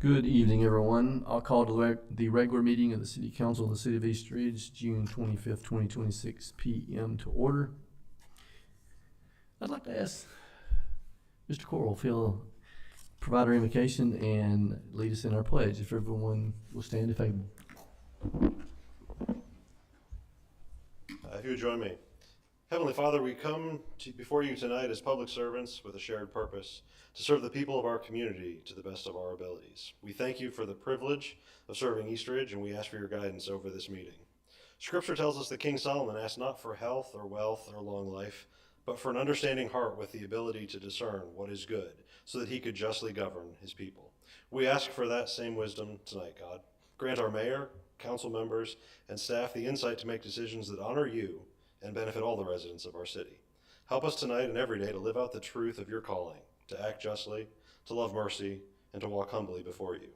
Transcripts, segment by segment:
Good evening, everyone. I'll call the regular meeting of the City Council of the City of East Ridge, June 25th, 2026 p.m. to order. I'd like to ask Mr. Coral if he'll provide our invocation and lead us in our pledge. If everyone will stand if able. If you would join me. Heavenly Father, we come before you tonight as public servants with a shared purpose to serve the people of our community to the best of our abilities. We thank you for the privilege of serving East Ridge, and we ask for your guidance over this meeting. Scripture tells us that King Solomon asked not for health or wealth or long life, but for an understanding heart with the ability to discern what is good, so that he could justly govern his people. We ask for that same wisdom tonight, God. Grant our mayor, council members, and staff the insight to make decisions that honor you and benefit all the residents of our city. Help us tonight and every day to live out the truth of your calling, to act justly, to love mercy, and to walk humbly before you.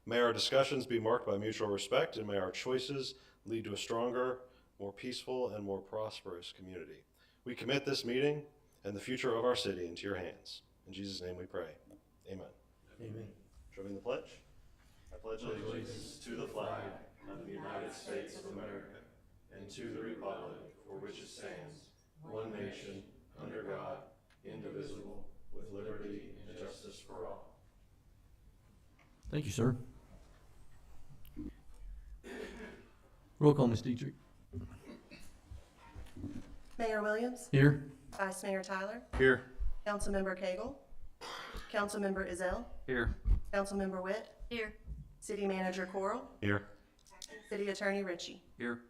May our discussions be marked by mutual respect, and may our choices lead to a stronger, more peaceful, and more prosperous community. We commit this meeting and the future of our city into your hands. In Jesus' name we pray. Amen. Amen. Join me in the pledge. I pledge allegiance to the flag of the United States of America and to the republic for which it stands, one nation, under God, indivisible, with liberty and justice for all. Thank you, sir. Roll call, Ms. Dietrich. Mayor Williams, Here. Vice Mayor Tyler, Here. Councilmember Cagle, Councilmember Ezell, Here. Councilmember Witt, Here. City Manager Coral, Here. City Attorney Ritchie. Here.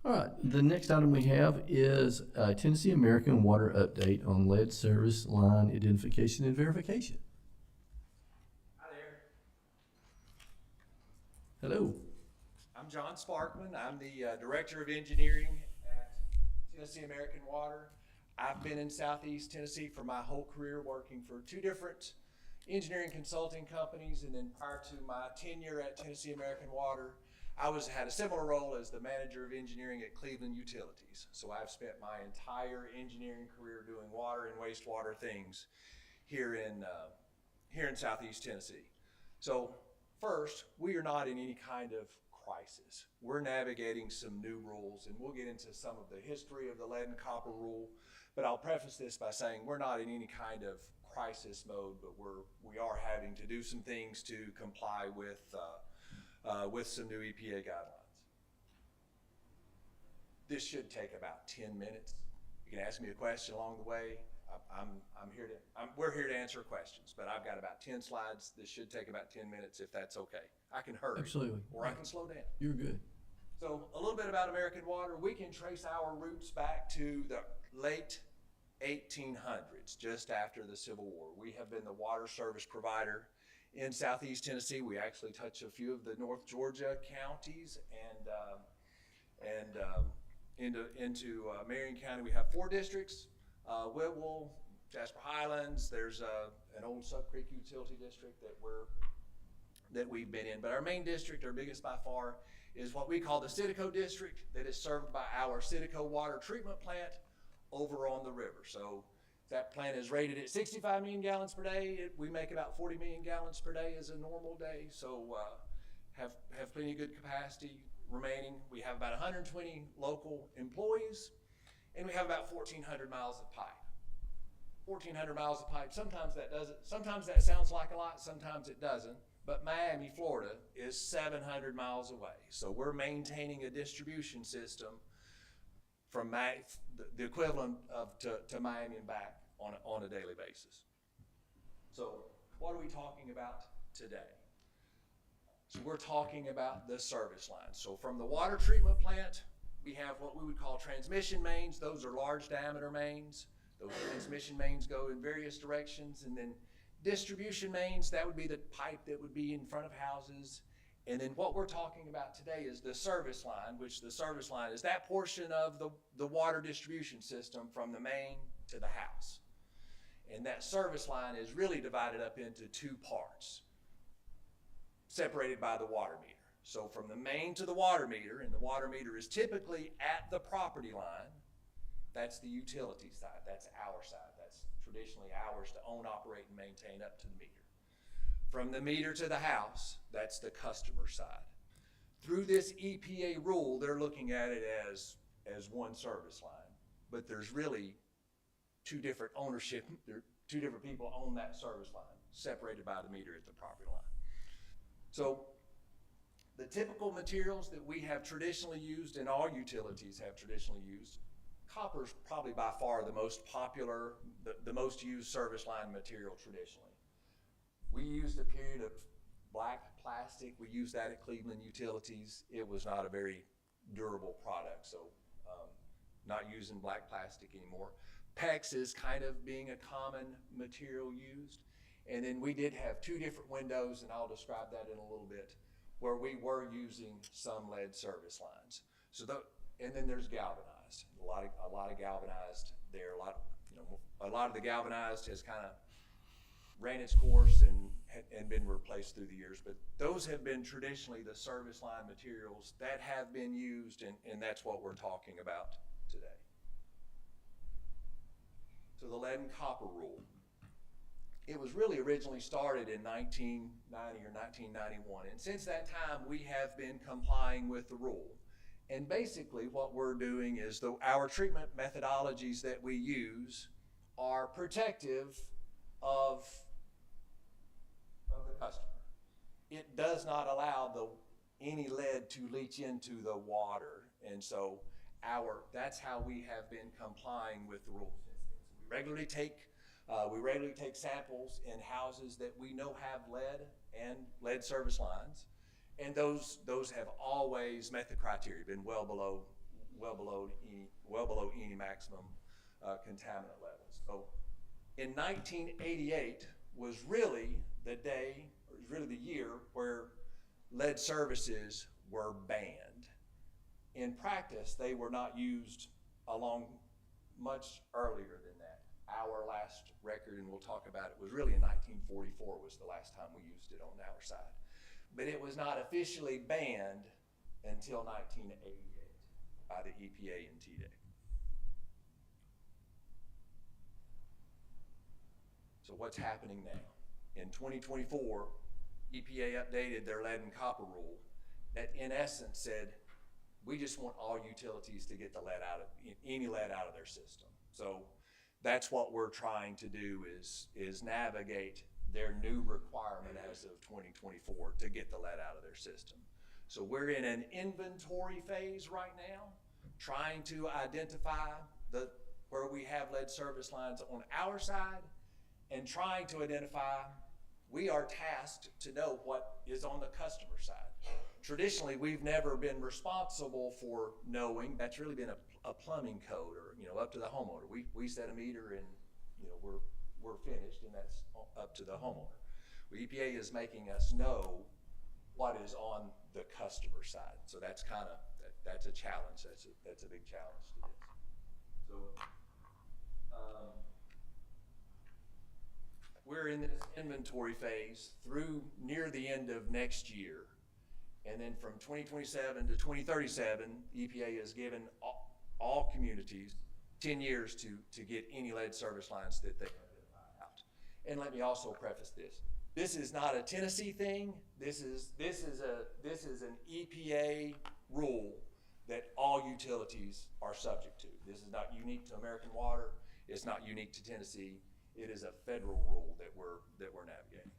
All right, the next item we have is Tennessee American Water update on lead service line identification and verification. Hi there. Hello. I'm John Sparkman. I'm the Director of Engineering at Tennessee American Water. I've been in Southeast Tennessee for my whole career, working for two different engineering consulting companies, and then prior to my tenure at Tennessee American Water, I had a similar role as the Manager of Engineering at Cleveland Utilities. So I've spent my entire engineering career doing water and wastewater things here in Southeast Tennessee. So first, we are not in any kind of crisis. We're navigating some new rules, and we'll get into some of the history of the lead and copper rule, but I'll preface this by saying we're not in any kind of crisis mode, but we are having to do some things to comply with some new EPA guidelines. This should take about 10 minutes. You can ask me a question along the way. We're here to answer questions, but I've got about 10 slides. This should take about 10 minutes if that's okay. I can hurry. Absolutely. Or I can slow down. You're good. So a little bit about American Water. We can trace our roots back to the late 1800s, just after the Civil War. We have been the water service provider in Southeast Tennessee. We actually touch a few of the North Georgia counties and into Marion County. We have 4 districts: Whitwell, Jasper Highlands. There's an old Sub Creek utility district that we've been in. But our main district, our biggest by far, is what we call the Citico district, that is served by our Citico water treatment plant over on the river. So that plant is rated at 65 million gallons per day. We make about 40 million gallons per day as a normal day. So have plenty of good capacity remaining. We have about 120 local employees, and we have about 1,400 miles of pipe. 1,400 miles of pipe. Sometimes that sounds like a lot, sometimes it doesn't. But Miami, Florida is 700 miles away. So we're maintaining a distribution system from the equivalent to Miami and back on a daily basis. So what are we talking about today? So we're talking about the service lines. So from the water treatment plant, we have what we would call transmission mains. Those are large diameter mains. Those transmission mains go in various directions. And then distribution mains, that would be the pipe that would be in front of houses. And then what we're talking about today is the service line, which the service line is that portion of the water distribution system from the main to the house. And that service line is really divided up into 2 parts, separated by the water meter. So from the main to the water meter, and the water meter is typically at the property line, that's the utility side, that's our side. That's traditionally ours to own, operate, and maintain up to the meter. From the meter to the house, that's the customer side. Through this EPA rule, they're looking at it as one service line, but there's really two different ownership, two different people own that service line, separated by the meter at the property line. So the typical materials that we have traditionally used and all utilities have traditionally used, copper's probably by far the most popular, the most used service line material traditionally. We used a period of black plastic. We used that at Cleveland Utilities. It was not a very durable product, so not using black plastic anymore. PEX is kind of being a common material used. And then we did have two different windows, and I'll describe that in a little bit, where we were using some lead service lines. So and then there's galvanized. A lot of galvanized there. A lot of the galvanized has kind of ran its course and been replaced through the years. But those have been traditionally the service line materials that have been used, and that's what we're talking about today. So the lead and copper rule. It was really originally started in 1990 or 1991, and since that time we have been complying with the rule. And basically what we're doing is our treatment methodologies that we use are protective of the customer. It does not allow any lead to leach into the water, and so that's how we have been complying with the rules. We regularly take samples in houses that we know have lead and lead service lines, and those have always met the criteria, been well below any maximum contaminant levels. So in 1988 was really the year where lead services were banned. In practice, they were not used along much earlier than that. Our last record, and we'll talk about it, was really in 1944 was the last time we used it on our side. But it was not officially banned until 1988 by the EPA and TDEC. So what's happening now? In 2024, EPA updated their lead and copper rule that in essence said, we just want all utilities to get any lead out of their system. So that's what we're trying to do is navigate their new requirement as of 2024 to get the lead out of their system. So we're in an inventory phase right now, trying to identify where we have lead service lines on our side and trying to identify, we are tasked to know what is on the customer side. Traditionally, we've never been responsible for knowing. That's really been a plumbing code, or up to the homeowner. We set a meter and we're finished, and that's up to the homeowner. EPA is making us know what is on the customer side. So that's that's a challenge. That's a big challenge to this. So we're in this inventory phase through near the end of next year. And then from 2027 to 2037, EPA has given all communities 10 years to get any lead service lines that they have out. And let me also preface this. This is not a Tennessee thing. This is an EPA rule that all utilities are subject to. This is not unique to American Water. It's not unique to Tennessee. It is a federal rule that we're navigating.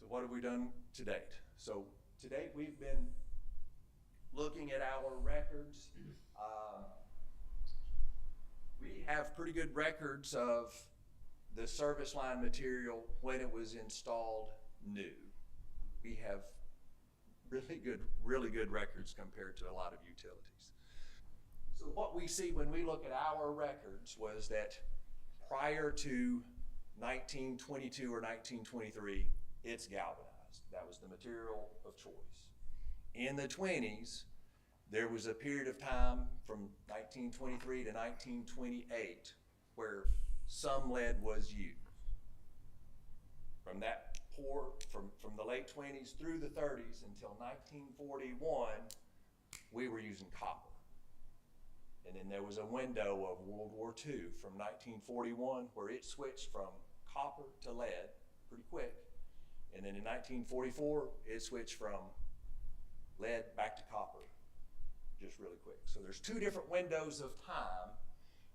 So what have we done to date? So to date, we've been looking at our records. We have pretty good records of the service line material when it was installed new. We have really good records compared to a lot of utilities. So what we see when we look at our records was that prior to 1922 or 1923, it's galvanized. That was the material of choice. In the 20s, there was a period of time from 1923 to 1928 where some lead was used. From the late 20s through the 30s until 1941, we were using copper. And then there was a window of World War II from 1941 where it switched from copper to lead pretty quick. And then in 1944, it switched from lead back to copper just really quick. So there's two different windows of time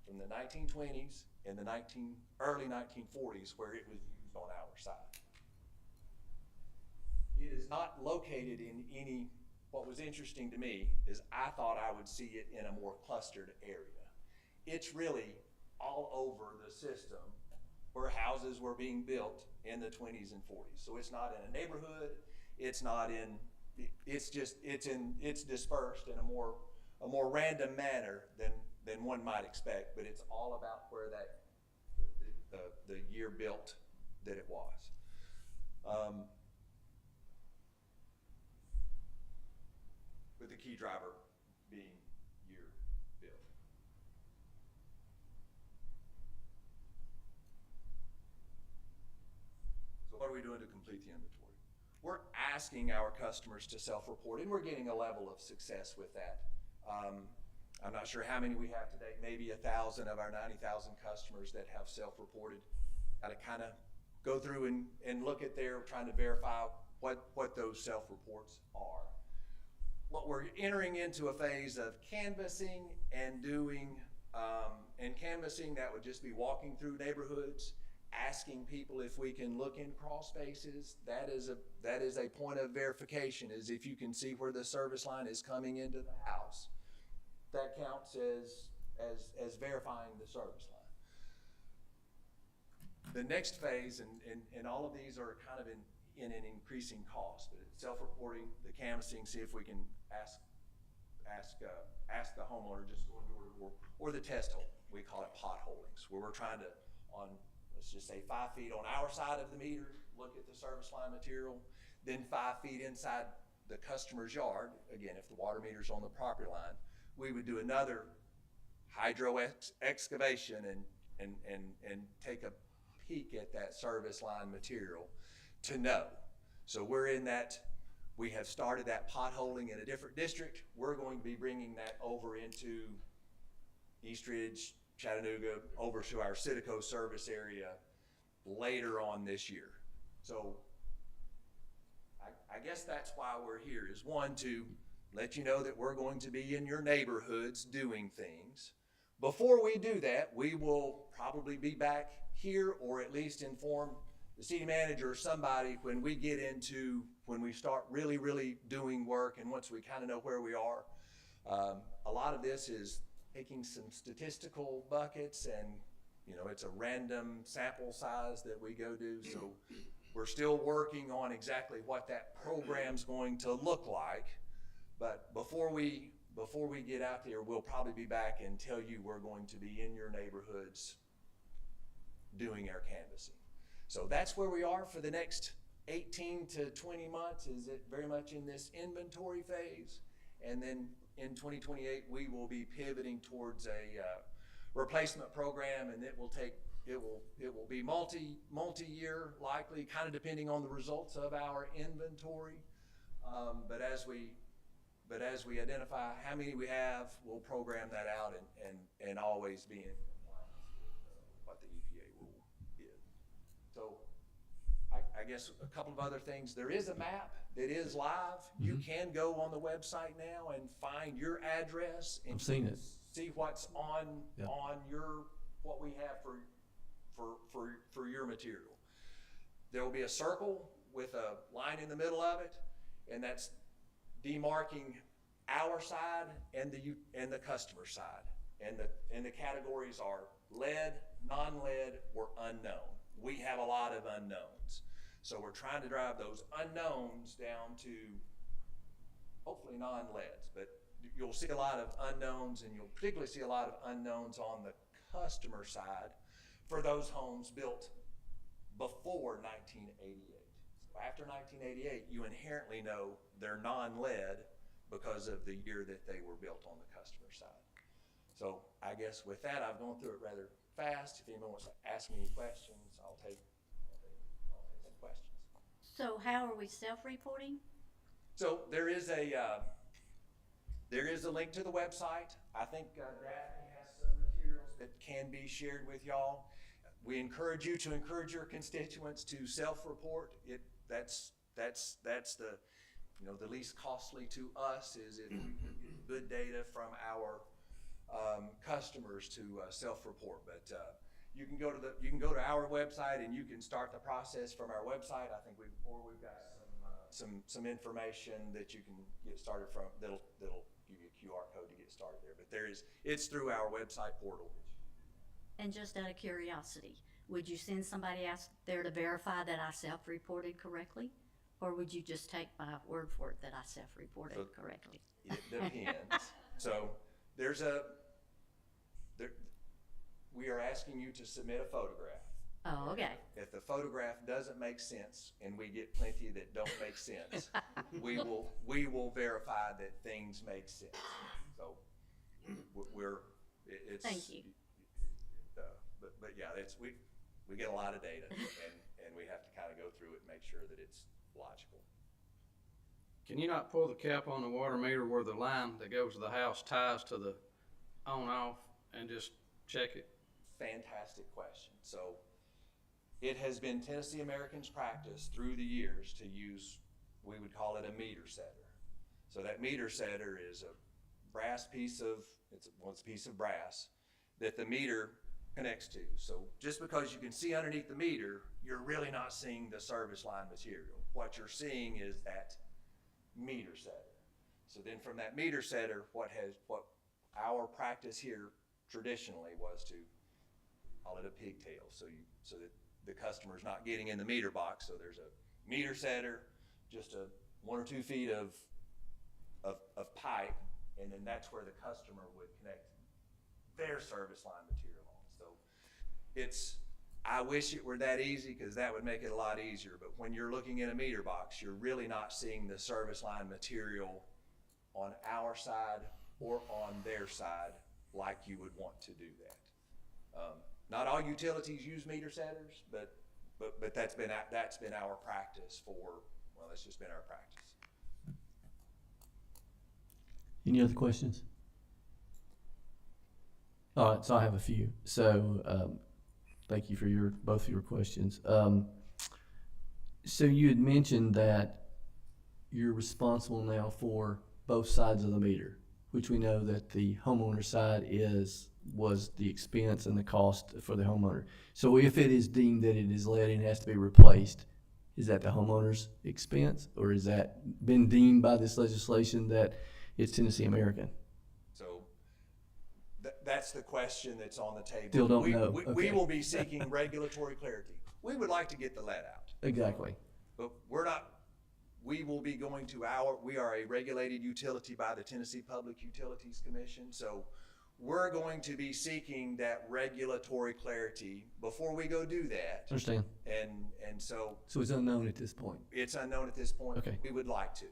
from the 1920s and the early 1940s where it was used on our side. It is not located in any, what was interesting to me is I thought I would see it in a more clustered area. It's really all over the system where houses were being built in the 20s and 40s. So it's not in a neighborhood, it's not in, it's dispersed in a more random manner than one might expect, but it's all about where the year built that it was. With the key driver being year built. So what are we doing to complete the inventory? We're asking our customers to self-report, and we're getting a level of success with that. I'm not sure how many we have today, maybe 1,000 of our 90,000 customers that have self-reported. Got to kind of go through and look at there, trying to verify what those self-reports are. What we're entering into a phase of canvassing and doing, and canvassing, that would just be walking through neighborhoods, asking people if we can look in crawl spaces. That is a point of verification, is if you can see where the service line is coming into the house, that counts as verifying the service line. The next phase, and all of these are kind of in an increasing cost, but it's self-reporting, the canvassing, see if we can ask the homeowner just going door to door, or the test hole. We call it potholings, where we're trying to, let's just say 5 feet on our side of the meter, look at the service line material, then 5 feet inside the customer's yard. Again, if the water meter's on the property line, we would do another hydro excavation and take a peek at that service line material to know. So we're in that, we have started that potholing in a different district. We're going to be bringing that over into East Ridge, Chattanooga, over to our Citico service area later on this year. So I guess that's why we're here, is one, to let you know that we're going to be in your neighborhoods doing things. Before we do that, we will probably be back here, or at least inform the city manager or somebody when we start really doing work, and once we kind of know where we are. A lot of this is taking some statistical buckets, and it's a random sample size that we go do. So we're still working on exactly what that program's going to look like. But before we get out there, we'll probably be back and tell you we're going to be in your neighborhoods doing our canvassing. So that's where we are for the next 18 to 20 months, is it very much in this inventory phase. And then in 2028, we will be pivoting towards a replacement program, and it will be multi-year, likely, kind of depending on the results of our inventory. But as we identify how many we have, we'll program that out and always be in compliance with what the EPA rule is. So I guess a couple of other things. There is a map that is live. Mm-hmm. You can go on the website now and find your address and I've seen it. See what's on what we have for your material. There will be a circle with a line in the middle of it, and that's demarking our side and the customer side. And the categories are lead, non-lead, or unknown. We have a lot of unknowns. So we're trying to drive those unknowns down to hopefully non-leads, but you'll see a lot of unknowns, and you'll particularly see a lot of unknowns on the customer side for those homes built before 1988. So after 1988, you inherently know they're non-lead because of the year that they were built on the customer side. So I guess with that, I've gone through it rather fast. If anyone wants to ask me any questions, I'll take some questions. So how are we self-reporting? So there is There is a link to the website. I think Daphne has some materials that can be shared with y'all. We encourage you to encourage your constituents to self-report. That's the, you know, the least costly to us is if we can get good data from our customers to self-report. But you can go to our website and you can start the process from our website. I think we've got some information that you can get started from. That'll give you a QR code to get started there. But it's through our website portal. And just out of curiosity, would you send somebody out there to verify that I self-reported correctly? Or would you just take my word for it that I self-reported correctly? It depends. So we are asking you to submit a photograph. Oh, okay. If the photograph doesn't make sense, and we get plenty that don't make sense, we will verify that things make sense. So it's. Thank you. But yeah, we get a lot of data, and we have to kind of go through it and make sure that it's logical. Can you not pull the cap on the water meter where the line that goes to the house ties to the on-off and just check it? Fantastic question. So it has been Tennessee Americans' practice through the years to use, we would call it a meter setter. So that meter setter is a brass piece of, it's a piece of brass that the meter connects to. So just because you can see underneath the meter, you're really not seeing the service line material. What you're seeing is that meter setter. So then from that meter setter, what our practice here traditionally was to call it a pigtail. So that the customer's not getting in the meter box. So there's a meter setter, just 1 or 2 feet of pipe, and then that's where the customer would connect their service line material on. So I wish it were that easy, because that would make it a lot easier. But when you're looking in a meter box, you're really not seeing the service line material on our side or on their side like you would want to do that. Not all utilities use meter setters, but that's been our practice it's just been our practice. Any other questions? All right, so I have a few. So thank you for both of your questions. So you had mentioned that you're responsible now for both sides of the meter, which we know that the homeowner side was the expense and the cost for the homeowner. So if it is deemed that it is lead and has to be replaced, is that the homeowner's expense, or is that been deemed by this legislation that it's Tennessee American? So that's the question that's on the table. Still don't know. We Okay. will be seeking regulatory clarity. We would like to get the lead out, Exactly. but we're not. We will be going to we are a regulated utility by the Tennessee Public Utilities Commission. So we're going to be seeking that regulatory clarity before we go do that. Understand. And so So it's unknown at this point. it's unknown at this point. Okay. We would like to.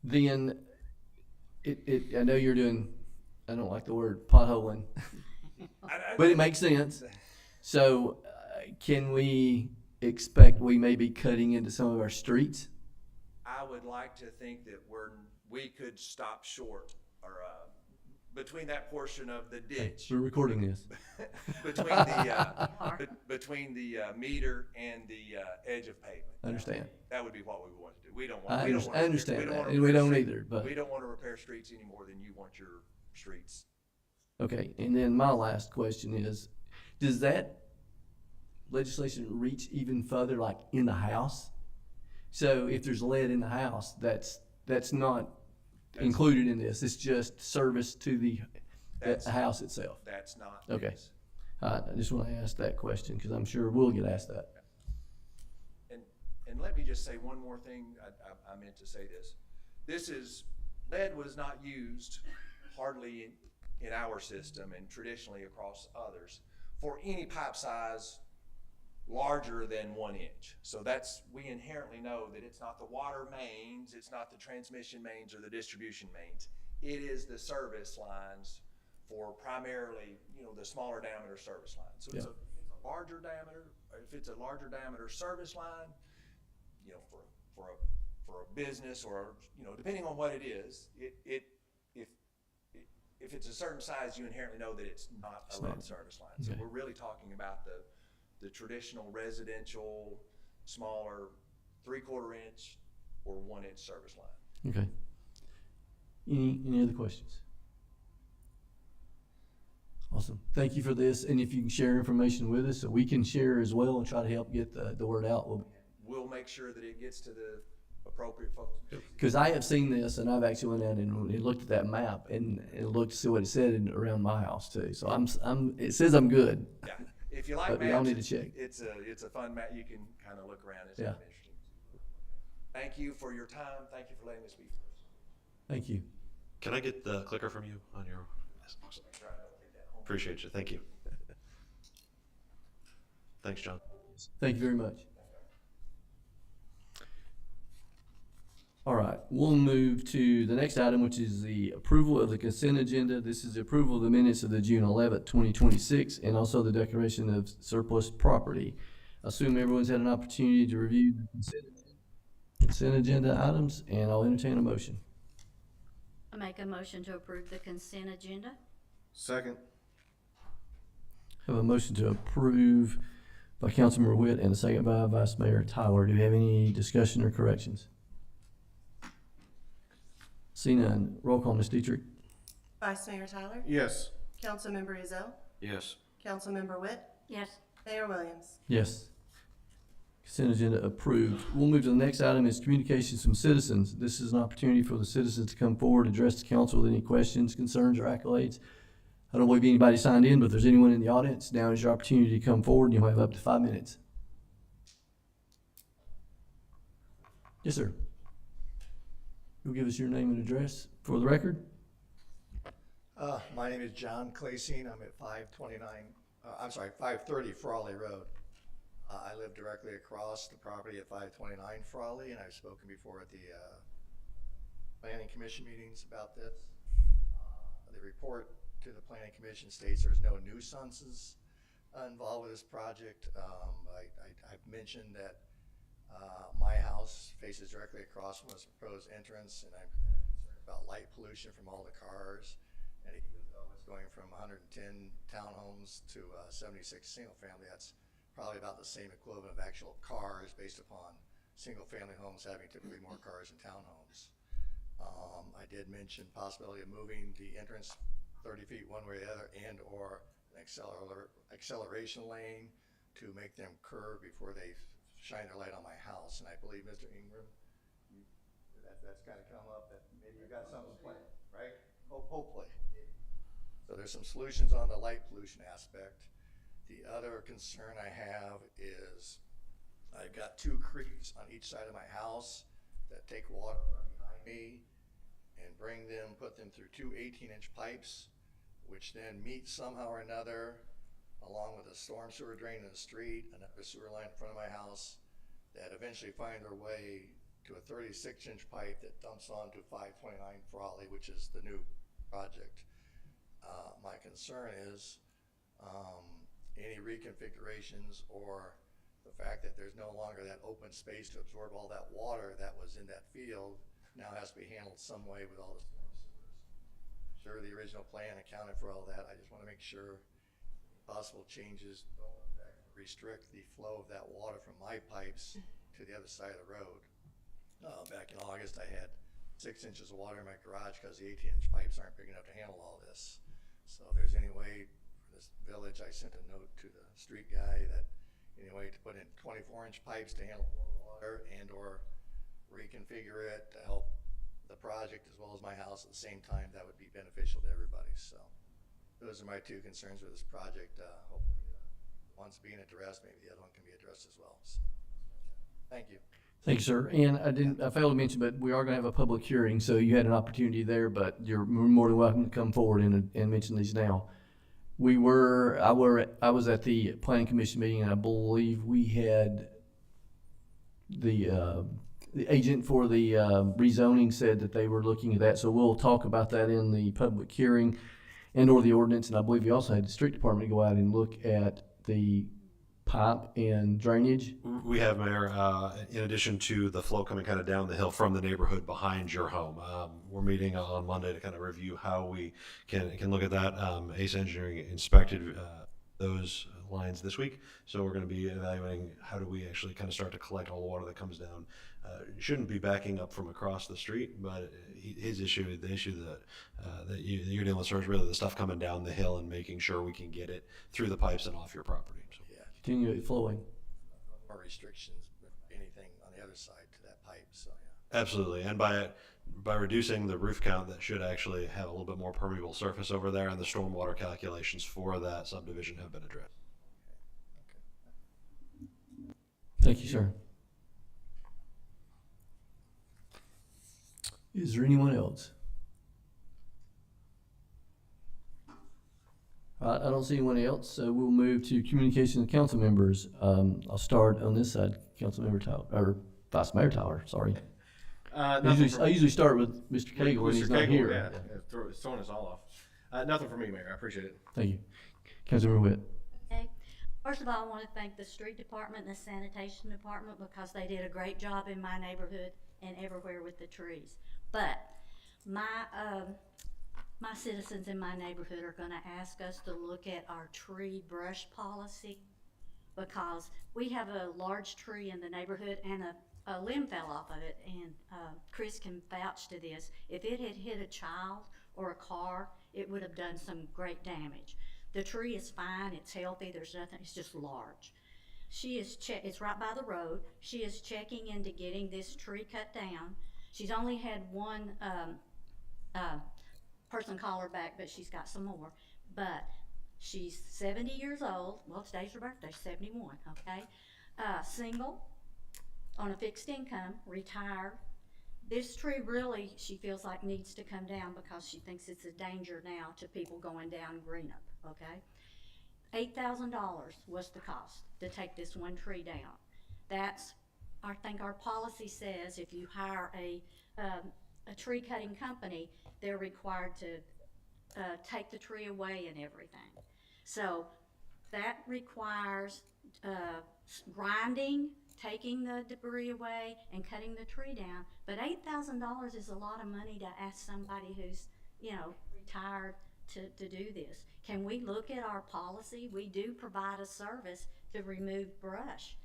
Then I know you're doing, I don't like the word potholing, but it makes sense. So can we expect we may be cutting into some of our streets? I would like to think that we could stop short, or between that portion of the ditch, We're recording this. between the meter and the edge of pavement. Understand. That would be what we want to do. We don't I want. understand that, and we don't either, but. We don't want to repair streets any more than you want your streets. Okay, and then my last question is, does that legislation reach even further, like in the house? So if there's lead in the house, that's not included in this. It's just service to the house itself. That's not. Okay. This. I just want to ask that question because I'm sure we'll get asked that. And let me just say one more thing. I meant to say this. Lead was not used hardly in our system and traditionally across others for any pipe size larger than 1 inch. So we inherently know that it's not the water mains, it's not the transmission mains or the distribution mains. It is the service lines for primarily, the smaller diameter service line. So it's a larger diameter. If it's a larger diameter service line, for a business or depending on what it is, if it's a certain size, you inherently know that it's not It's a lead not. service line. So Okay. we're really talking about the traditional residential, smaller 3/4 inch or 1 inch service line. Okay. Any other questions? Awesome. Thank you for this. And if you can share information with us so we can share as well and try to help get the word out. We'll make sure that it gets to the appropriate folks. Because I have seen this and I've actually went out and looked at that map and looked to see what it said around my house too. So it says I'm good. Yeah, if you like But we all maps, need to check. it's a fun map. You can kind of look around. It's Yeah. kind of interesting. Thank you for your time. Thank you for letting me speak. Thank you. Can I get the clicker from you on your? Appreciate you. Thank you. Thanks, John. Thank you very much. All right, we'll move to the next item, which is the approval of the consent agenda. This is the approval of the minutes of the June 11th, 2026, and also the declaration of surplus property. I assume everyone's had an opportunity to review the consent agenda items, and I'll entertain a motion. I make a motion to approve the consent agenda. Second. Have a motion to approve by Councilmember Witt and a second by Vice Mayor Tyler. Do we have any discussion or corrections? See none. Roll call, Ms. Dietrich. Vice Mayor Tyler, Yes. Councilmember Ezell, Yes. Councilmember Witt, Yes. Mayor Williams. Yes. Consent agenda approved. We'll move to the next item is communications from citizens. This is an opportunity for the citizens to come forward, address the council with any questions, concerns, or accolades. I don't believe anybody signed in, but if there's anyone in the audience, now is your opportunity to come forward. You'll have up to 5 minutes. Yes, sir. You'll give us your name and address for the record? My name is John Clasine. I'm at 530 Frawley Road. I live directly across the property at 529 Frawley, and I've spoken before at the planning commission meetings about this. The report to the planning commission states there's no nuisances involved with this project. I've mentioned that my house faces directly across from this proposed entrance, and I'm concerned about light pollution from all the cars. And even though it's going from 110 townhomes to 76 single family, that's probably about the same equivalent of actual cars based upon single family homes having typically more cars than townhomes. I did mention possibility of moving the entrance 30 feet one way or the other, and or an acceleration lane to make them curve before they shine their light on my house. And I believe, Mr. Ingram, that's kind of come up, that maybe you got something planned, right? Hopefully. So there's some solutions on the light pollution aspect. The other concern I have is I've got 2 creeks on each side of my house that take water from behind me and put them through 2 18-inch pipes, which then meet somehow or another along with a storm sewer drain in the street, another sewer line in front of my house, that eventually find their way to a 36-inch pipe that dumps onto 529 Frawley, which is the new project. My concern is any reconfigurations or the fact that there's no longer that open space to absorb all that water that was in that field now has to be handled some way with all the storm sewers. Sure, the original plan accounted for all that. I just want to make sure possible changes don't restrict the flow of that water from my pipes to the other side of the road. Back in August, I had 6 inches of water in my garage because the 18-inch pipes aren't big enough to handle all this. So if there's any way for this village, I sent a note to the street guy that any way to put in 24-inch pipes to handle more water and or reconfigure it to help the project as well as my house at the same time, that would be beneficial to everybody. So those are my 2 concerns with this project. Hopefully one's being addressed, maybe the other one can be addressed as well. So, thank you. Thank you, sir. And I failed to mention, but we are going to have a public hearing, so you had an opportunity there, but you're more than welcome to come forward and mention these now. I was at the planning commission meeting, and I believe we had the agent for the rezoning said that they were looking at that, so we'll talk about that in the public hearing and or the ordinance. And I believe we also had the street department go out and look at the pipe and drainage? We have, Mayor, in addition to the flow coming kind of down the hill from the neighborhood behind your home, we're meeting on Monday to kind of review how we can look at that. Ace Engineering inspected those lines this week, so we're going to be evaluating how do we actually kind of start to collect all the water that comes down. It shouldn't be backing up from across the street, but his issue, the issue that you're dealing with, sir, is really the stuff coming down the hill and making sure we can get it through the pipes and off your property. So. Yeah, Continually flowing. more restrictions, with anything on the other side to that pipe, so, yeah. Absolutely, and by reducing the roof count, that should actually have a little bit more permeable surface over there, and the stormwater calculations for that subdivision have been addressed. Thank you, sir. Is there anyone else? All right, I don't see anyone else, so we'll move to communication with council members. I'll start on this side, Councilmember Tyler, or Vice Mayor Tyler, sorry. I usually start with Mr. Cagle when he's not here. Yeah, it's throwing us all off. Nothing for me, Mayor. I appreciate it. Thank you. Councilmember Witt. Okay. First of all, I want to thank the street department and the sanitation department because they did a great job in my neighborhood and everywhere with the trees. But my citizens in my neighborhood are going to ask us to look at our tree brush policy because we have a large tree in the neighborhood and a limb fell off of it, and Chris can vouch to this. If it had hit a child or a car, it would have done some great damage. The tree is fine, it's healthy, there's nothing, it's just large. It's right by the road. She is checking into getting this tree cut down. She's only had one person call her back, but she's got some more. But she's 70 years old. Well, today's her birthday, 71, okay? Single, on a fixed income, retired. This tree really, she feels like needs to come down because she thinks it's a danger now to people going down Greenup, okay? $8,000 was the cost to take this one tree down. That's, I think our policy says if you hire a tree cutting company, they're required to take the tree away and everything. So that requires grinding, taking the debris away and cutting the tree down. But $8,000 is a lot of money to ask somebody who's, retired to do this. Can we look at our policy? We do provide a service to remove brush.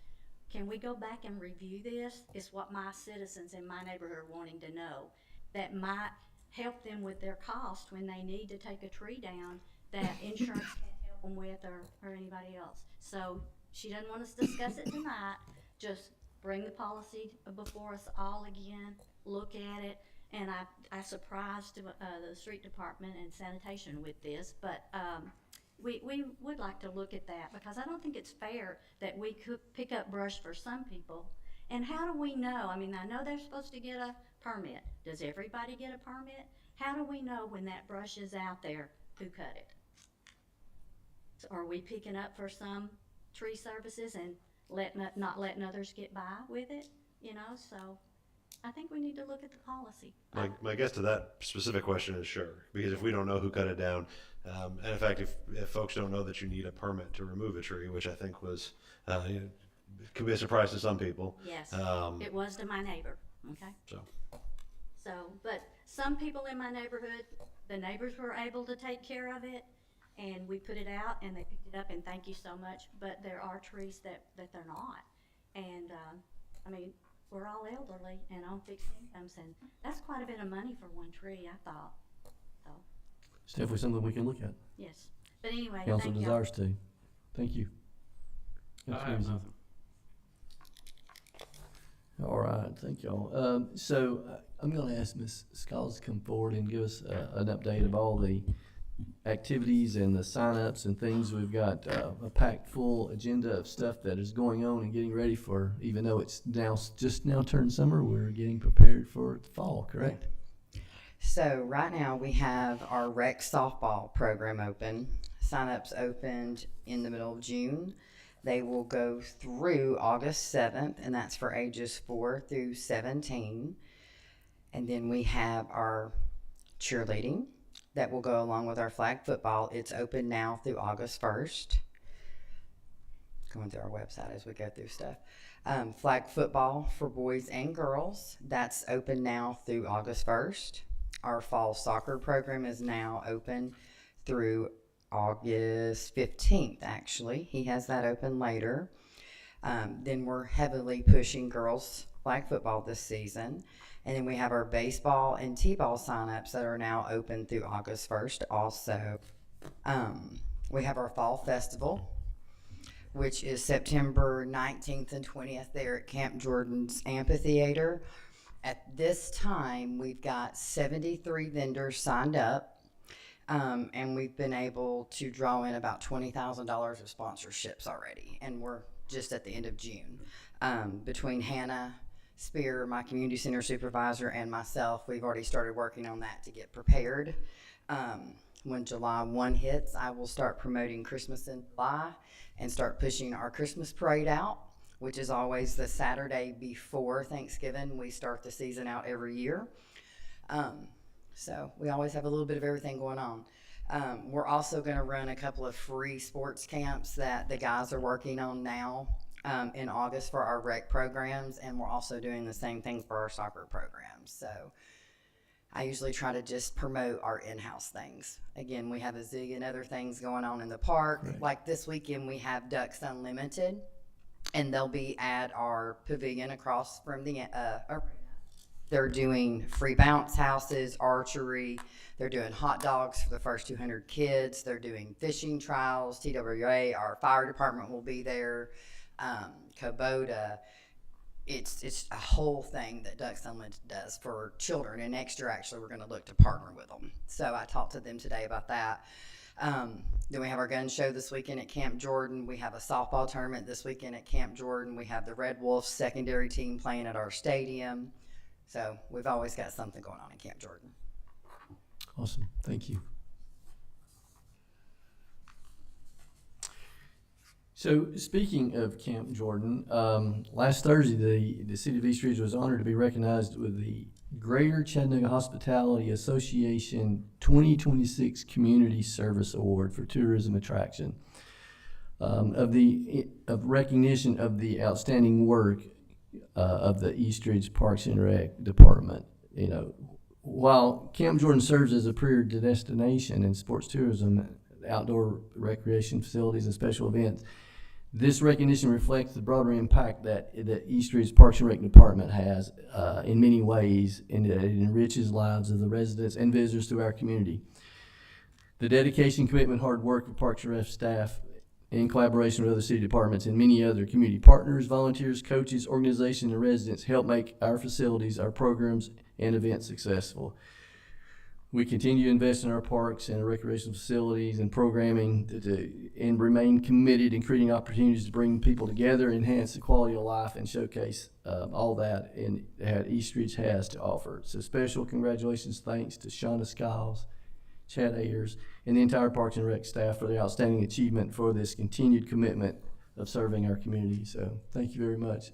Can we go back and review this? It's what my citizens in my neighborhood are wanting to know. That might help them with their cost when they need to take a tree down that insurance can't help them with or anybody else. So she doesn't want us to discuss it tonight. Just bring the policy before us all again, look at it. And I surprised the street department and sanitation with this, but we would like to look at that because I don't think it's fair that we could pick up brush for some people. And how do we know? I mean, I know they're supposed to get a permit. Does everybody get a permit? How do we know when that brush is out there who cut it? So are we picking up for some tree services and not letting others get by with it? So I think we need to look at the policy. My guess to that specific question is sure, because if we don't know who cut it down, and in fact, if folks don't know that you need a permit to remove a tree, which I think was, could be a surprise to some people. Yes, it was to my neighbor, okay? So, but some people in my neighborhood, the neighbors were able to take care of it, and we put it out, and they picked it up, and thank you so much, but there are trees that they're not. And, we're all elderly and on fixed incomes, and that's quite a bit of money for one tree, I thought. So, It's definitely something we can look at. yes. But anyway, Council thank you. desires to. Thank you. I have nothing. All right, thank y'all. So I'm going to ask Ms. Scholes to come forward and give us an update of all the activities and the signups and things. We've got a packed full agenda of stuff that is going on and getting ready for, even though it's just now turned summer, we're getting prepared for fall, correct? So right now we have our rec softball program open. Signups opened in the middle of June. They will go through August 7th, and that's for ages 4 through 17. And then we have our cheerleading that will go along with our flag football. It's open now through August 1st. going through our website as we go through stuff. Flag football for boys and girls, that's open now through August 1st. Our fall soccer program is now open through August 15th, actually. He has that open later. Then we're heavily pushing girls flag football this season. And then we have our baseball and t-ball signups that are now open through August 1st also. We have our fall festival, which is September 19th and 20th there at Camp Jordan's amphitheater. At this time, we've got 73 vendors signed up, and we've been able to draw in about $20,000 of sponsorships already, and we're just at the end of June. Between Hannah Spear, my community center supervisor, and myself, we've already started working on that to get prepared. When July 1 hits, I will start promoting Christmas in July and start pushing our Christmas parade out, which is always the Saturday before Thanksgiving. We start the season out every year. So we always have a little bit of everything going on. We're also going to run a couple of free sports camps that the guys are working on now in August for our rec programs, and we're also doing the same thing for our soccer programs. So I usually try to just promote our in-house things. Again, we have a zillion other things going on in the park. Right. Like this weekend, we have Ducks Unlimited, and they'll be at our pavilion across from the arena. They're doing free bounce houses, archery. They're doing hot dogs for the first 200 kids. They're doing fishing trials. TWA, our fire department will be there. Kubota. It's a whole thing that Ducks Unlimited does for children, and next year actually we're going to look to partner with them. So I talked to them today about that. Then we have our gun show this weekend at Camp Jordan. We have a softball tournament this weekend at Camp Jordan. We have the Red Wolves secondary team playing at our stadium. So we've always got something going on in Camp Jordan. Awesome. Thank you. So speaking of Camp Jordan, last Thursday, the City of East Ridge was honored to be recognized with the Greater Chattanooga Hospitality Association 2026 Community Service Award for Tourism Attraction. Of recognition of the outstanding work of the East Ridge Parks and Rec Department. You know, while Camp Jordan serves as a premier destination in sports tourism, outdoor recreation facilities, and special events, this recognition reflects the broader impact that the East Ridge Parks and Rec Department has in many ways, and it enriches lives of the residents and visitors to our community. The dedication, commitment, hard work of Parks and Rec staff in collaboration with other city departments and many other community partners, volunteers, coaches, organizations, and residents help make our facilities, our programs, and events successful. We continue to invest in our parks and recreational facilities and programming and remain committed in creating opportunities to bring people together, enhance the quality of life, and showcase all that East Ridge has to offer. So special congratulations, thanks to Shonda Skiles, Chad Ayers, and the entire Parks and Rec staff for their outstanding achievement for this continued commitment of serving our community. So thank you very much.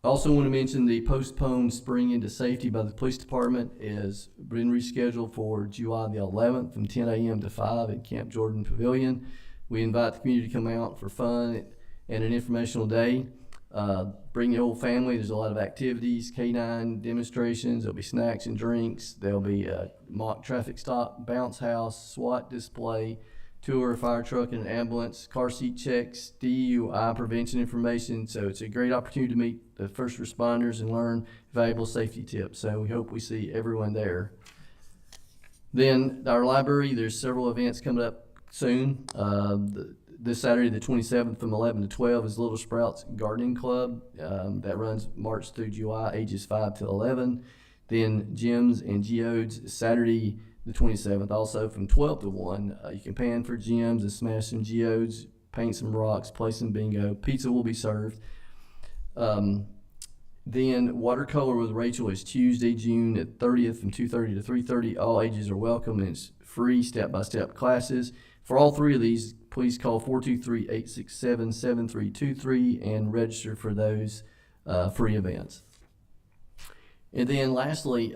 I also want to mention the postponed Spring into Safety by the police department has been rescheduled for July the 11th from 10 a.m. to 5 at Camp Jordan Pavilion. We invite the community to come out for fun and an informational day. Bring your whole family. There's a lot of activities, K9 demonstrations. There'll be snacks and drinks. There'll be a mock traffic stop, bounce house, SWAT display, tour, fire truck and ambulance, car seat checks, DUI prevention information. So it's a great opportunity to meet the first responders and learn valuable safety tips. So we hope we see everyone there. Then our library, there's several events coming up soon. This Saturday, the 27th, from 11 to 12 is Little Sprouts Gardening Club. That runs March through July, ages 5 to 11. Then Gems and Geodes, Saturday the 27th, also from 12 to 1. You can pan for gems and smash some geodes, paint some rocks, play some bingo. Pizza will be served. Then Watercolor with Rachel is Tuesday, June 30th from 2:30 to 3:30. All ages are welcome, and it's free step-by-step classes. For all three of these, please call 423-867-7323 and register for those free events. And then lastly,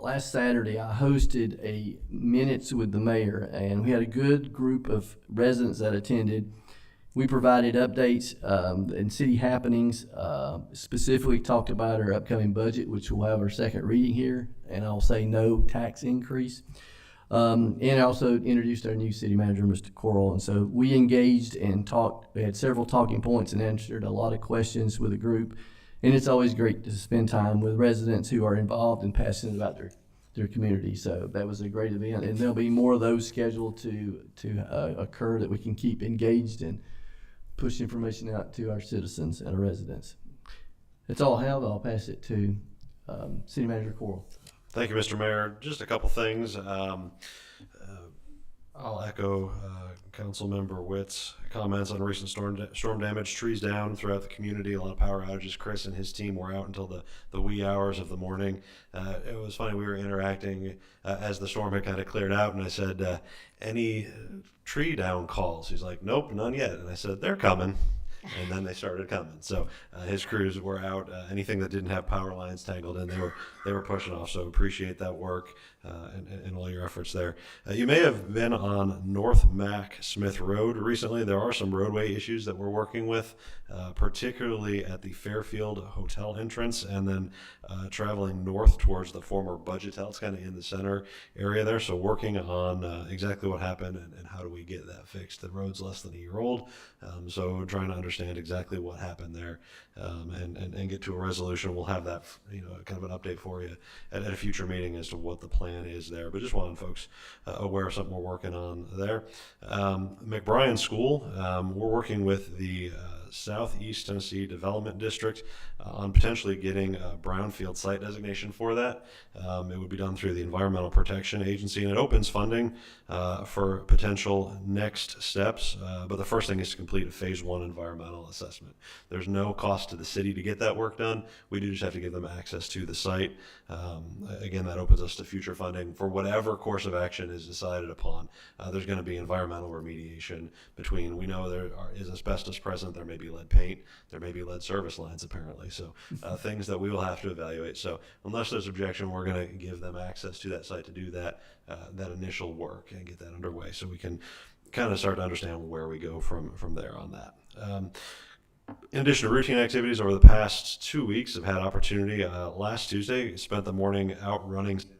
last Saturday, I hosted a Minutes with the Mayor, and we had a good group of residents that attended. We provided updates and city happenings, specifically talked about our upcoming budget, which will have our second reading here, and I'll say no tax increase. And also introduced our new city manager, Mr. Coral. And so we engaged and talked. We had several talking points and answered a lot of questions with the group. And it's always great to spend time with residents who are involved and passionate about their community. So that was a great event, and there'll be more of those scheduled to occur that we can keep engaged and push information out to our citizens and our residents. That's all I have. I'll pass it to City Manager Coral. Thank you, Mr. Mayor. Just a couple things. I'll echo Councilmember Witt's comments on recent storm damage. Trees down throughout the community, a lot of power outages. Chris and his team were out until the wee hours of the morning. It was funny, we were interacting as the storm had kind of cleared out, and I said, any tree down calls? He's like, nope, none yet. And I said, they're coming. And then they started coming. So his crews were out. Anything that didn't have power lines tangled in, they were pushing off. So appreciate that work and all your efforts there. You may have been on North Mac Smith Road recently. There are some roadway issues that we're working with, particularly at the Fairfield Hotel entrance, and then traveling north towards the former Budgetel. It's kind of in the center area there. So working on exactly what happened and how do we get that fixed. The road's less than a year old, so trying to understand exactly what happened there and get to a resolution. We'll have that, kind of an update for you at a future meeting as to what the plan is there. But just wanted folks aware of something we're working on there. McBrien School, we're working with the Southeast Tennessee Development District on potentially getting a brownfield site designation for that. It would be done through the Environmental Protection Agency, and it opens funding for potential next steps. But the first thing is to complete a phase 1 environmental assessment. There's no cost to the city to get that work done. We do just have to give them access to the site. Again, that opens us to future funding for whatever course of action is decided upon. There's going to be environmental remediation between, we know there is asbestos present, there may be lead paint, there may be lead service lines apparently. So things that we will have to evaluate. So unless there's objection, we're going to give them access to that site to do that initial work and get that underway so we can kind of start to understand where we go from there on that. In addition to routine activities, over the past 2 weeks, I've had opportunity. Last Tuesday, spent the morning out running sanitation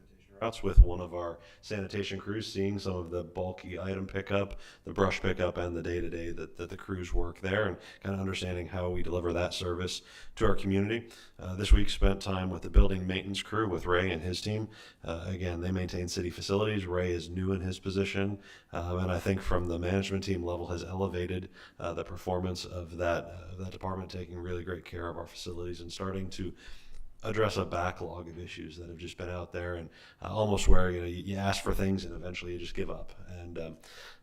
routes with one of our sanitation crews, seeing some of the bulky item pickup, the brush pickup, and the day-to-day that the crews work there, and kind of understanding how we deliver that service to our community. This week, spent time with the building maintenance crew with Ray and his team. Again, they maintain city facilities. Ray is new in his position, and I think from the management team level has elevated the performance of that department, taking really great care of our facilities and starting to address a backlog of issues that have just been out there, and almost where you ask for things and eventually you just give up. And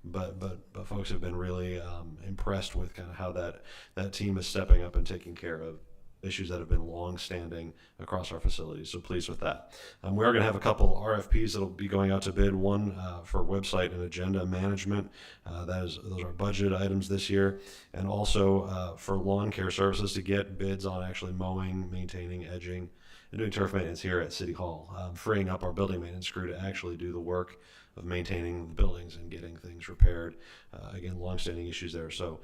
but folks have been really impressed with kind of how that team is stepping up and taking care of issues that have been long-standing across our facilities. So pleased with that. We are going to have a couple RFPs that'll be going out to bid. One for website and agenda management. Those are budget items this year, and also for lawn care services to get bids on actually mowing, maintaining, edging, and doing turf maintenance here at City Hall, freeing up our building maintenance crew to actually do the work of maintaining the buildings and getting things repaired. Again, long-standing issues there. So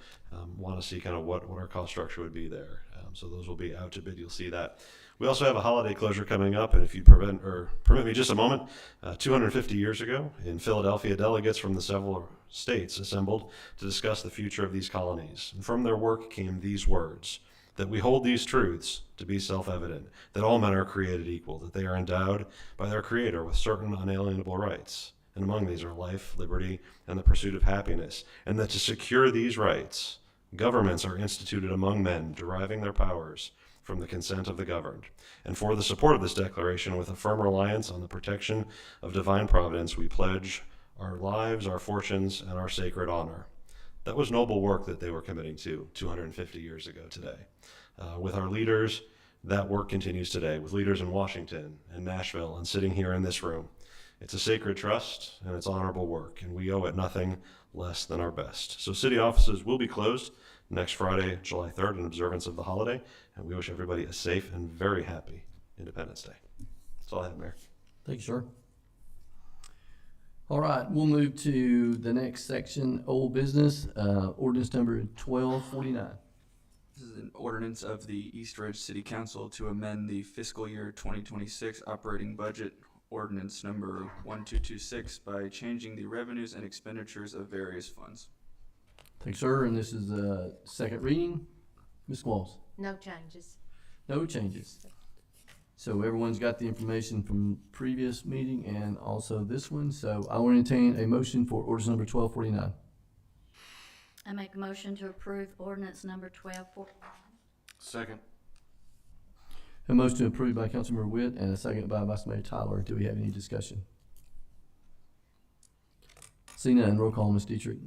want to see kind of what our cost structure would be there. So those will be out to bid. You'll see that. We also have a holiday closure coming up, and if you permit me just a moment, 250 years ago in Philadelphia, delegates from the several states assembled to discuss the future of these colonies. And from their work came these words: that we hold these truths to be self-evident, that all men are created equal, that they are endowed by their Creator with certain unalienable rights, and among these are life, liberty, and the pursuit of happiness, and that to secure these rights, governments are instituted among men, deriving their powers from the consent of the governed. And for the support of this declaration, with a firm reliance on the protection of divine providence, we pledge our lives, our fortunes, and our sacred honor. That was noble work that they were committing to 250 years ago today. With our leaders, that work continues today, with leaders in Washington and Nashville and sitting here in this room. It's a sacred trust and it's honorable work, and we owe it nothing less than our best. So city offices will be closed next Friday, July 3rd, in observance of the holiday, and we wish everybody a safe and very happy Independence Day. That's all I have, Mayor. Thank you, sir. All right, we'll move to the next section, old business, ordinance number 1249. This is an ordinance of the East Ridge City Council to amend the fiscal year 2026 operating budget ordinance number 1226 by changing the revenues and expenditures of various funds. Thank you, sir, and this is the second reading. Ms. Walls? No changes. No changes. So everyone's got the information from previous meeting and also this one, so I will entertain a motion for ordinance number 1249. I make a motion to approve ordinance number 1249. Second. A motion approved by Councilmember Witt and a second by Vice Mayor Tyler. Do we have any discussion? See none, roll call, Ms. Dietrich.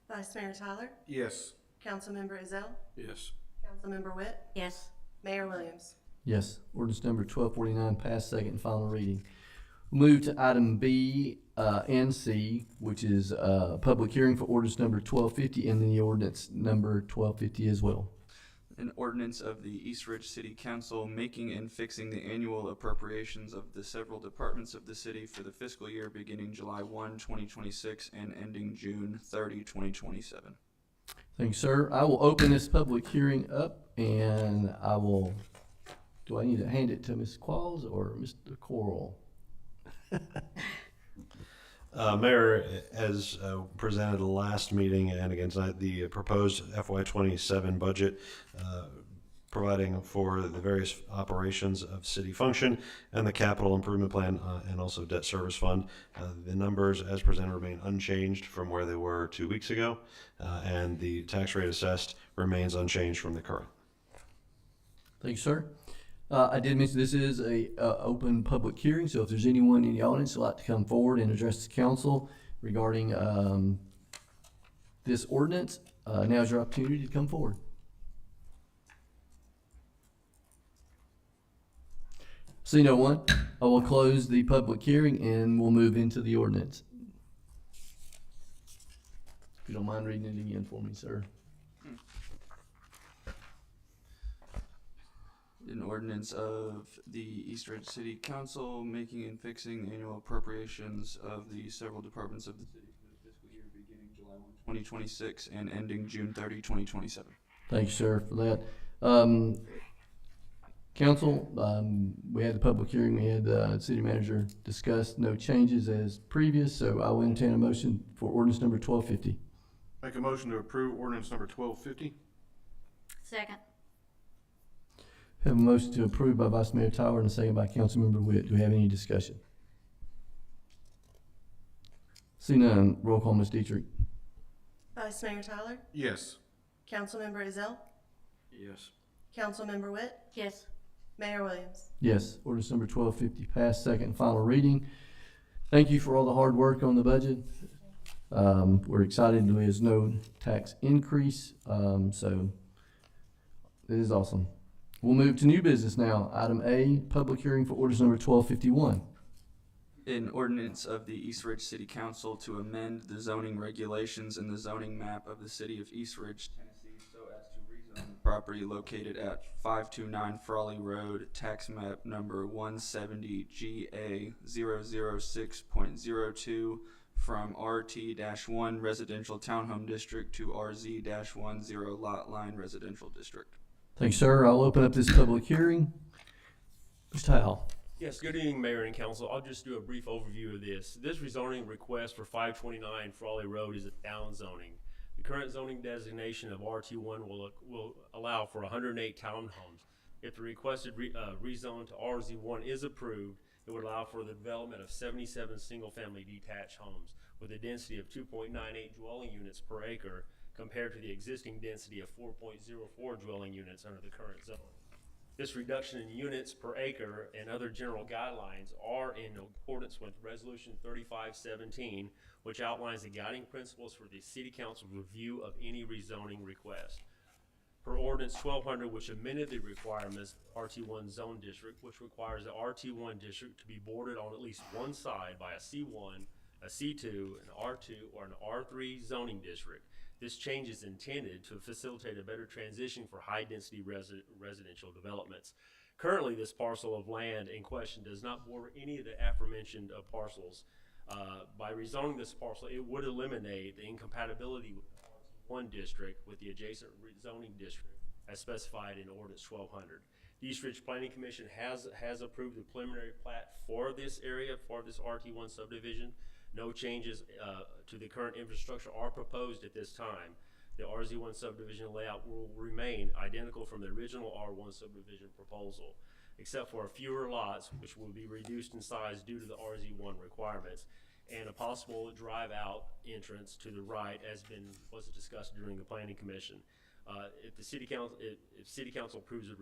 Vice Mayor Tyler, Yes. Councilmember Ezell, Yes. Councilmember Witt, Yes. Mayor Williams. Yes, ordinance number 1249 passed second and final reading. Move to item B and C, which is public hearing for ordinance number 1250 and then the ordinance number 1250 as well. An ordinance of the East Ridge City Council making and fixing the annual appropriations of the several departments of the city for the fiscal year beginning July 1, 2026 and ending June 30, 2027. Thank you, sir. I will open this public hearing up and I will, do I need to hand it to Ms. Qualls or Mr. Coral? Mayor, as presented the last meeting and again tonight, the proposed FY27 budget providing for the various operations of city function and the capital improvement plan and also debt service fund. The numbers as presented remain unchanged from where they were 2 weeks ago, and the tax rate assessed remains unchanged from the current. Thank you, sir. I did mention this is a open public hearing, so if there's anyone in the audience who'd like to come forward and address the council regarding this ordinance, now's your opportunity to come forward. See no one, I will close the public hearing and we'll move into the ordinance. If you don't mind reading it again for me, sir. An ordinance of the East Ridge City Council making and fixing the annual appropriations of the several departments of the city for the fiscal year beginning July 1, 2026 and ending June 30, 2027. Thank you, sir, for that. Council, we had the public hearing, we had the city manager discuss no changes as previous, so I will entertain a motion for ordinance number 1250. Make a motion to approve ordinance number 1250. Second. Have a motion to approve by Vice Mayor Tyler and a second by Councilmember Witt. Do we have any discussion? See none, roll call, Ms. Dietrich. Vice Mayor Tyler, Yes. Councilmember Ezell, Yes. Councilmember Witt, Yes. Mayor Williams. Yes, ordinance number 1250 passed second and final reading. Thank you for all the hard work on the budget. We're excited there is no tax increase, so it is awesome. We'll move to new business now. Item A, public hearing for ordinance number 1251. An ordinance of the East Ridge City Council to amend the zoning regulations in the zoning map of the city of East Ridge, Tennessee, so as to rezone the property located at 529 Frawley Road, tax map number 170GA006.02 from RT-1 Residential Townhome District to RZ-10 Lot Line Residential District. Thanks, sir. I'll open up this public hearing. Mr. Howell. Yes, good evening, Mayor and Council. I'll just do a brief overview of this. This rezoning request for 529 Frawley Road is a down zoning. The current zoning designation of RT1 will allow for 108 townhomes. If the requested rezone to RZ1 is approved, it would allow for the development of 77 single-family detached homes with a density of 2.98 dwelling units per acre compared to the existing density of 4.04 dwelling units under the current zone. This reduction in units per acre and other general guidelines are in accordance with Resolution 3517, which outlines the guiding principles for the City Council's review of any rezoning request. Per Ordinance 1200, which amended the requirements of RT1 zone district, which requires the RT1 district to be bordered on at least one side by a C1, a C2, an R2, or an R3 zoning district. This change is intended to facilitate a better transition for high-density residential developments. Currently, this parcel of land in question does not border any of the aforementioned parcels. By rezoning this parcel, it would eliminate the incompatibility with the R1 district with the adjacent zoning district as specified in Ordinance 1200. The East Ridge Planning Commission has approved the preliminary plat for this area, for this RT1 subdivision. No changes to the current infrastructure are proposed at this time. The RZ1 subdivision layout will remain identical from the original R1 subdivision proposal, except for fewer lots, which will be reduced in size due to the RZ1 requirements, and a possible drive-out entrance to the right, as was discussed during the Planning Commission. If City Council approves of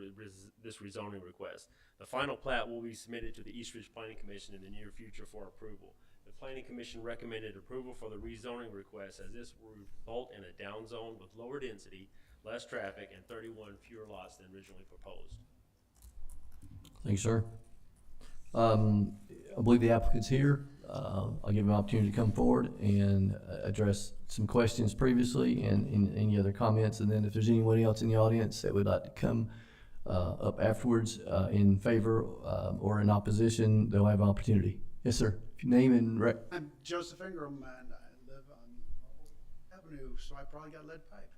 this rezoning request, the final plat will be submitted to the East Ridge Planning Commission in the near future for approval. The Planning Commission recommended approval for the rezoning request, as this will result in a down zone with lower density, less traffic, and 31 fewer lots than originally proposed. Thank you, sir. I believe the applicant's here. I'll give him an opportunity to come forward and address some questions previously and any other comments. And then if there's anyone else in the audience that would like to come up afterwards in favor or in opposition, they'll have an opportunity. Yes, sir. If you name and I'm Joseph Ingram, and I live on Avenue, so I probably got lead pipe.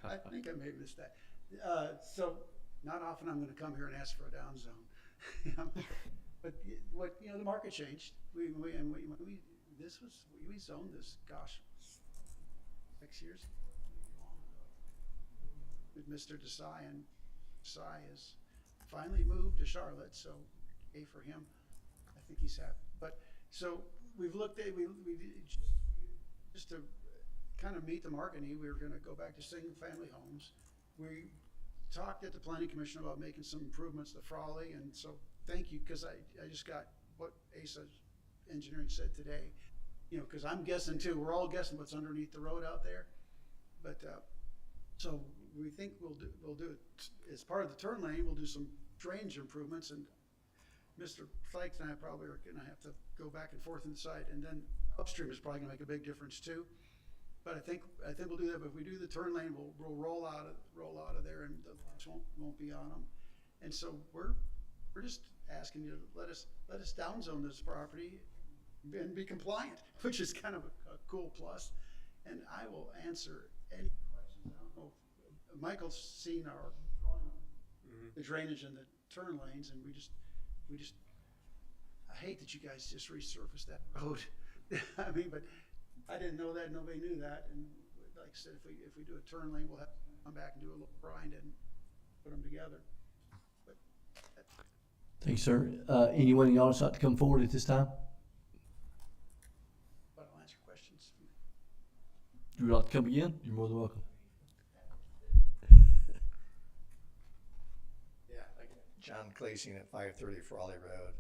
I think I may have missed that. So not often I'm going to come here and ask for a down zone. But what, you know, the market changed. We zoned this, gosh, 6 years with Mr. Desai, and Desai has finally moved to Charlotte, so A for him. I think he's happy. But so we've looked at, we just to kind of meet the market need, we were going to go back to single family homes. We talked at the Planning Commission about making some improvements to Frawley, and so thank you, because I just got what Asa Engineering said today, you know, because I'm guessing too, we're all guessing what's underneath the road out there. But so we think we'll do it as part of the turn lane. We'll do some drainage improvements, and Mr. Sykes and I probably are going to have to go back and forth inside, and then upstream is probably going to make a big difference too. But I think we'll do that. But if we do the turn lane, we'll roll out of there, and the lights won't be on them. And so we're just asking you to let us downzone this property and be compliant, which is kind of a cool plus. And I will answer any questions. I don't know if Michael's seen our the drainage and the turn lanes, and we just I hate that you guys just resurfaced that road. I mean, but I didn't know that, nobody knew that, and like I said, if we do a turn lane, we'll have to come back and do a little grind and put them together. But Thanks, sir. Anyone in the audience like to come forward at this time? But I'll answer questions. Would you like to come again? You're more than welcome. Yeah, John Clasing at 530 Frawley Road.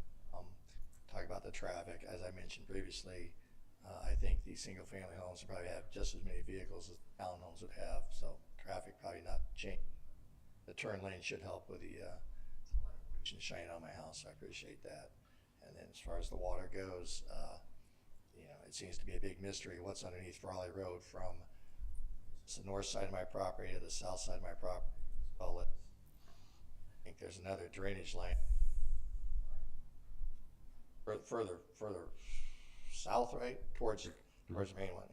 Talk about the traffic. As I mentioned previously, I think these single-family homes probably have just as many vehicles as townhomes would have, so traffic probably not change. The turn lane should help with the shine on my house, so I appreciate that. And then as far as the water goes, you know, it seems to be a big mystery what's underneath Frawley Road from the north side of my property to the south side of my property. Well, I think there's another drainage line further south, right, towards the main one.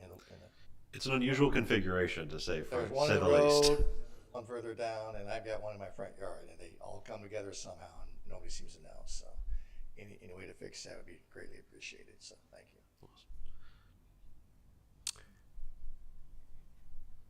It's an unusual configuration, to say There's one say in the the road, least. one further down, and I've got one in my front yard, and they all come together somehow, and nobody seems to know. So any way to fix that would be greatly appreciated. So thank you.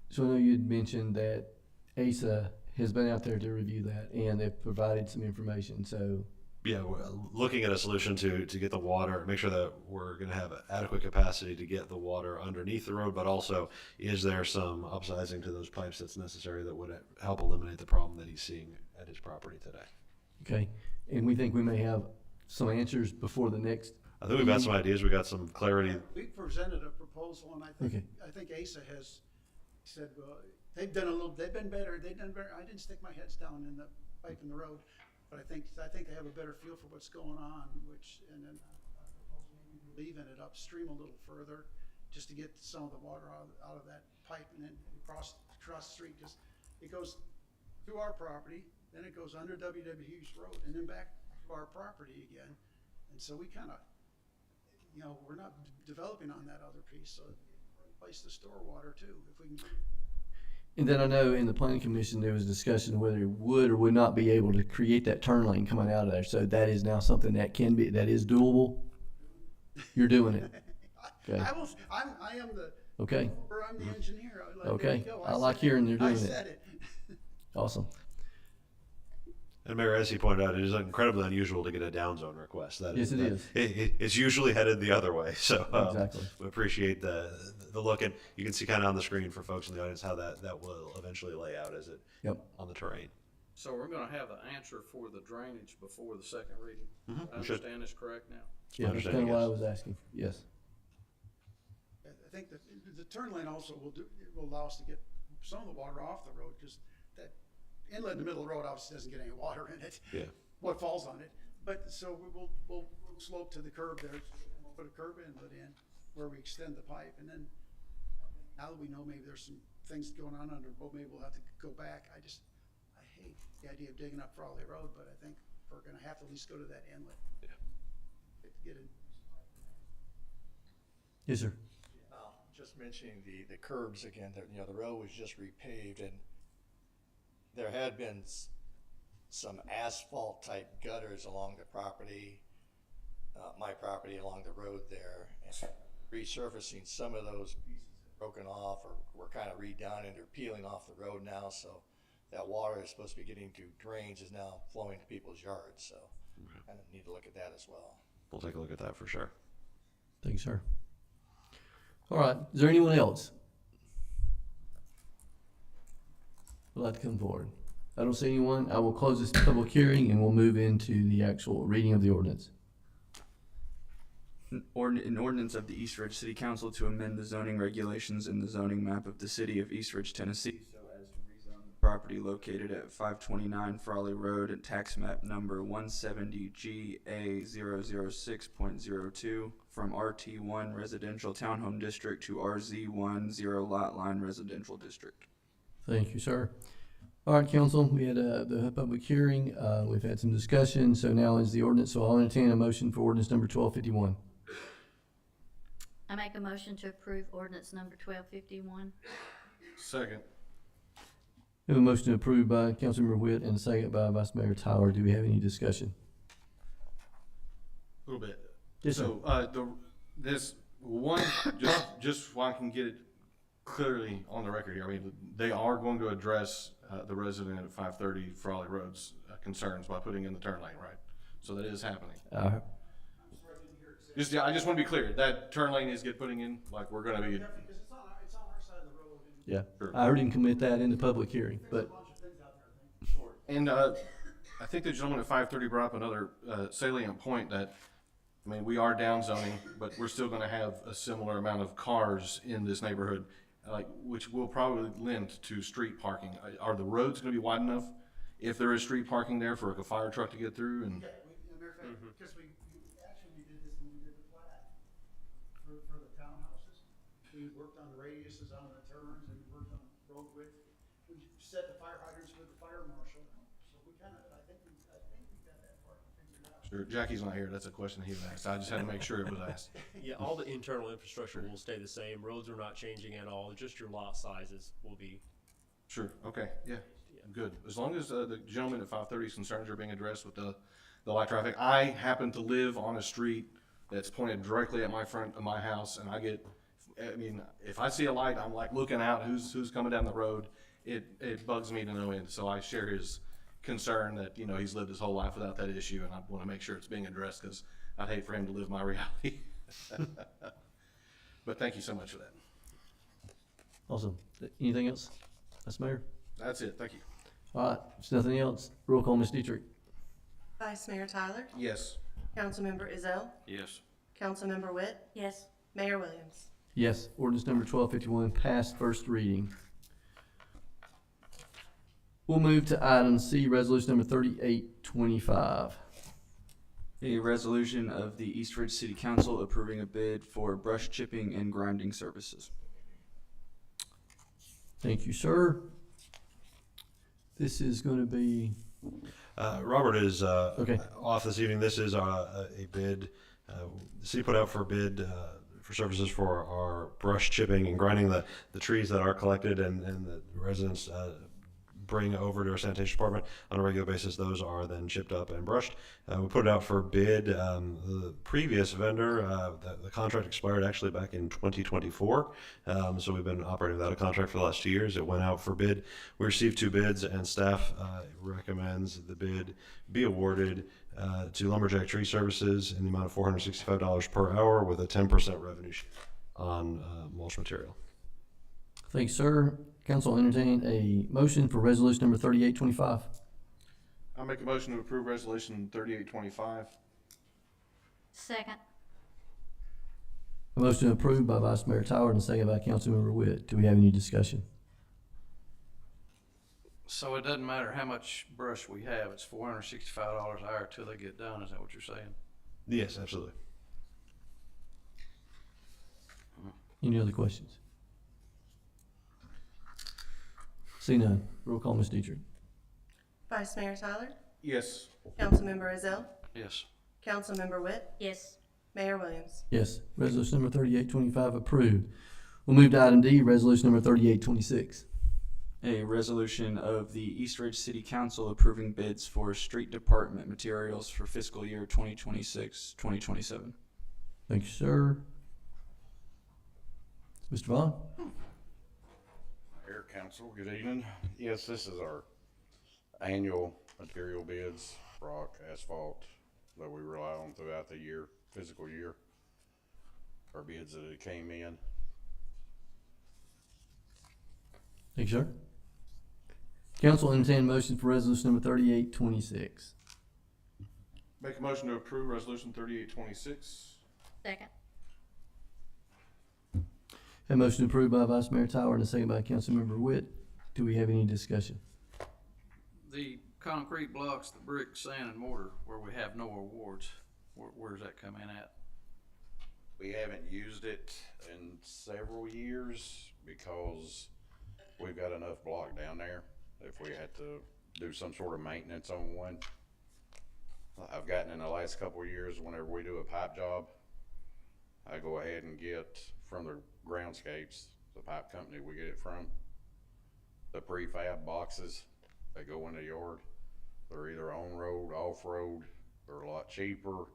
So I know you had mentioned that ASA has been out there to review that, and they've provided some information. So Yeah, we're looking at a solution to get the water, make sure that we're going to have adequate capacity to get the water underneath the road, but also is there some upsizing to those pipes that's necessary that would help eliminate the problem that he's seeing at his property today. okay, and we think we may have some answers before the next. I think we've got some ideas, we got some clarity. We presented a proposal, and I think ASA has said, well, they've been better. I didn't stick my heads down in the pipe in the road, but I think they have a better feel for what's going on, and then leaving it upstream a little further, just to get some of the water out of that pipe, and then across the street. Just it goes through our property, then it goes under W.W. Hughes Road and then back to our property again. And so we kind of, you know, we're not developing on that other piece, so place to store water too, if we can. And then I know in the planning commission, there was a discussion whether it would or would not be able to create that turn lane coming out of there. So that is now something that can be, that is doable. You're doing it. Okay. I am the, Okay. or I'm the engineer. There Okay. you go. I like hearing you're doing I it. said it. Awesome. And Mayor, as he pointed out, it is incredibly unusual to get a downzone request. Yes, it is. It's usually headed the other way. So Exactly. we appreciate the look, and you can see kind of on the screen for folks in the audience how that will eventually lay out as it on the terrain. So we're gonna have the answer for the drainage before the second reading. I we should. understand this correct now? Yeah, that's kind of what I was asking. Yes. I think that the turn lane also will allow us to get some of the water off the road, because that inlet in the middle of the road obviously doesn't get any water in it. Yeah. What falls on it. But so we'll slope to the curb there, we'll put a curb inlet in where we extend the pipe, and then now that we know maybe there's some things going on under, well, maybe we'll have to go back. I hate the idea of digging up Frawley Road, but I think we're gonna have to at least go to that inlet. Yeah. Get it. Yes, sir. Just mentioning the curbs again, you know, the road was just repaved, and there had been some asphalt type gutters along the property, my property along the road there, and resurfacing some of those pieces broken off or were kind of redone, and they're peeling off the road now, so that water is supposed to be getting to drains is now flowing to people's yards, so kind of need to look at that as well. We'll take a look at that for sure. Thanks, sir. All right. Is there anyone else who would like to come forward? I don't see anyone. I will close this public hearing and we'll move into the actual reading of the ordinance. An ordinance of the East Ridge City Council to amend the zoning regulations in the zoning map of the city of East Ridge, Tennessee, so as to rezone the property located at 529 Frawley Road at tax map number 170GA006.02 from RT1 Residential Townhome District to RZ1 Zero Lot Line Residential District. Thank you, sir. All right, council, we had the public hearing. We've had some discussion. So now is the ordinance. So I'll entertain a motion for ordinance number 1251. I make a motion to approve ordinance number 1251. Second. We have a motion approved by Councilmember Witt and a second by Vice Mayor Tyler. Do we have any discussion? A little bit. Yes, sir. So, this one, just so I can get it clearly on the record here, I mean, they are going to address the resident at 530 Frawley Road's concerns by putting in the turn lane, right? So that is happening. I just want to be clear, that turn lane is putting in, like, we're going to be. Because it's on our side of the road. And Yeah, Sure. I heard him commit that in the public hearing, there's but a bunch of things out there, I think. And I think the gentleman at 530 brought up another salient point that, I mean, we are down zoning, but we're still going to have a similar amount of cars in this neighborhood, which will probably lend to street parking. Are the roads going to be wide enough if there is street parking there for a fire truck to get through? And Yeah, matter of fact, because we actually did this when we did the plat for the townhouses. We worked on the radiuses on the turns and worked on road width. We set the fire hydrants with the fire marshal. So we kind of, I think we got that part figured out. sure, Jackie's not here. That's a question he was asked. I just had to make sure it was asked. Yeah, all the internal infrastructure will stay the same. Roads are not changing at all. Just your lot sizes will be. Sure. Okay. Yeah. Good. As long as the gentleman at 530's concerns are being addressed with the light traffic. I happen to live on a street that's pointed directly at my front of my house, and if I see a light, I'm like looking out who's coming down the road. It bugs me to no end. So I share his concern that, you know, he's lived his whole life without that issue, and I want to make sure it's being addressed because I'd hate for him to live my reality. But thank you so much for that. awesome. Anything else? Vice Mayor? That's it. Thank you. All right, if there's nothing else, roll call, Ms. Dietrich. Vice Mayor Tyler, Yes. Councilmember Ezell, Yes. Councilmember Witt, Yes. Mayor Williams. Yes, ordinance number 1251 passed first reading. We'll move to item C, resolution number 3825. A resolution of the East Ridge City Council approving a bid for brush chipping and grinding services. Thank you, sir. This is going to be Robert is Okay. off this evening. This is a bid. The city put out for a bid for services for our brush chipping and grinding the trees that are collected and the residents bring over to our sanitation department on a regular basis. Those are then chipped up and brushed. We put it out for bid. The previous vendor, the contract expired actually back in 2024. So we've been operating without a contract for the last 2 years. It went out for bid. We received 2 bids, and staff recommends the bid be awarded to Lumberjack Tree Services in the amount of $465 per hour with a 10% revenue share on mulch material. Thanks, sir. Council entertain a motion for resolution number 3825. I'll make a motion to approve resolution 3825. Second. A motion approved by Vice Mayor Tyler and a second by Councilmember Witt. Do we have any discussion? So it doesn't matter how much brush we have, it's $465 an hour till they get done, is that what you're saying? Yes, absolutely. Any other questions? See none. Roll call, Ms. Dietrich. Vice Mayor Tyler, Yes. Councilmember Ezell, Yes. Councilmember Witt, Yes. Mayor Williams. Yes. Resolution number 3825 approved. We'll move to item D, resolution number 3826. A resolution of the East Ridge City Council approving bids for street department materials for fiscal year 2026-2027. Thank you, sir. Mr. Vaughn? Mayor, Council, good evening. Yes, this is our annual material bids, rock, asphalt, that we rely on throughout the year, fiscal year. Our bids that it came in. Thank you, sir. Council entertain a motion for resolution number 3826. Make a motion to approve resolution 3826. Second. A motion approved by Vice Mayor Tyler and a second by Councilmember Witt. Do we have any discussion? The concrete blocks, the brick, sand, and mortar, where we have no awards, where's that come in at? We haven't used it in several years because we've got enough block down there. If we had to do some sort of maintenance on one, I've gotten in the last couple of years, whenever we do a pipe job, I go ahead and get from the groundscapes, the pipe company we get it from, the prefab boxes that go in the yard. They're either on road, off road. They're a lot cheaper,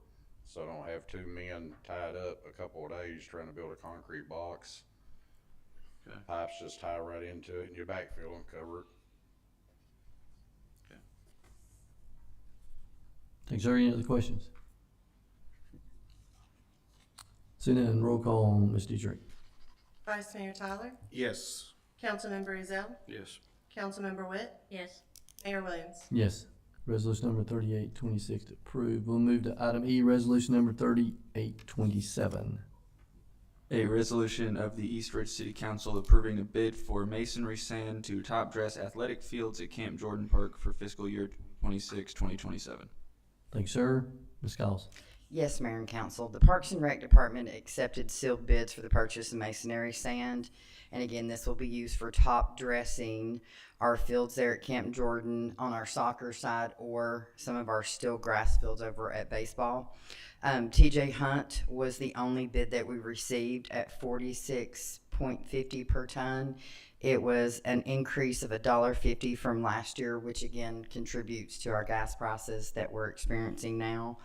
so I don't have 2 men tied up a couple of days trying to build a concrete box. Okay. Pipes just tie right into it and you backfill and cover it. Okay. Thanks, sir. Any other questions? Seeing none, roll call on Ms. Dietrich. Vice Mayor Tyler, Yes. Councilmember Ezell, Yes. Councilmember Witt, Yes. Mayor Williams. Yes. Resolution number 3826 approved. We'll move to item E, resolution number 3827. A resolution of the East Ridge City Council approving a bid for masonry sand to top dress athletic fields at Camp Jordan Park for fiscal year 2026-2027. Thank you, sir. Ms. Giles. Yes, Mayor and Council. The Parks and Rec Department accepted sealed bids for the purchase of masonry sand. And again, this will be used for top dressing our fields there at Camp Jordan on our soccer side or some of our still grass fields over at baseball. TJ Hunt was the only bid that we received at $46.50 per ton. It was an increase of $1.50 from last year, which again contributes to our gas prices that we're experiencing now.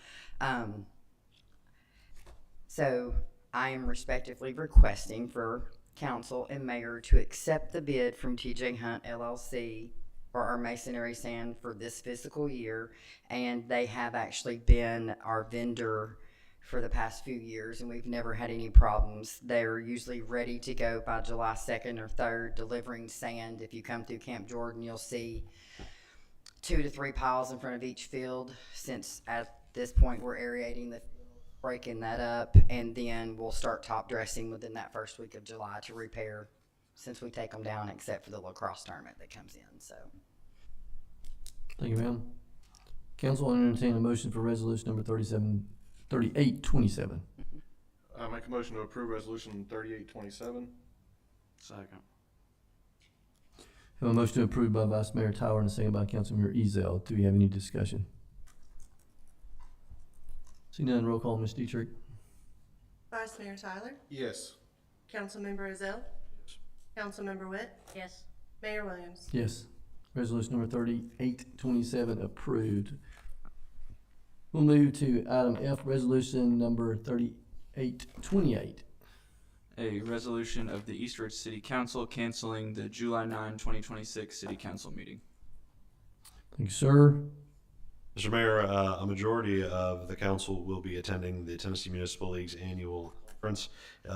So I am respectively requesting for council and mayor to accept the bid from TJ Hunt LLC for our masonry sand for this fiscal year. And they have actually been our vendor for the past few years and we've never had any problems. They're usually ready to go by July 2nd or 3rd, delivering sand. If you come through Camp Jordan, you'll see 2 to 3 piles in front of each field. Since at this point we're aerating the breaking that up, and then we'll start top dressing within that first week of July to repair since we take them down except for the lacrosse tournament that comes in. So Thank you, ma'am. Council will entertain a motion for resolution number 3827. I make a motion to approve resolution 3827. Second. Have a motion approved by Vice Mayor Tyler and a second by Councilmember Ezell. Do we have any discussion? See none, roll call, Ms. Dietrich. Vice Mayor Tyler, Yes. Councilmember Ezell, Councilmember Witt, Yes. Mayor Williams. Yes. Resolution number 3827 approved. We'll move to item F, resolution number 3828. A resolution of the East Ridge City Council canceling the July 9, 2026 City Council meeting. Thank you, sir. Mr. Mayor, a majority of the council will be attending the Tennessee Municipal League's annual conference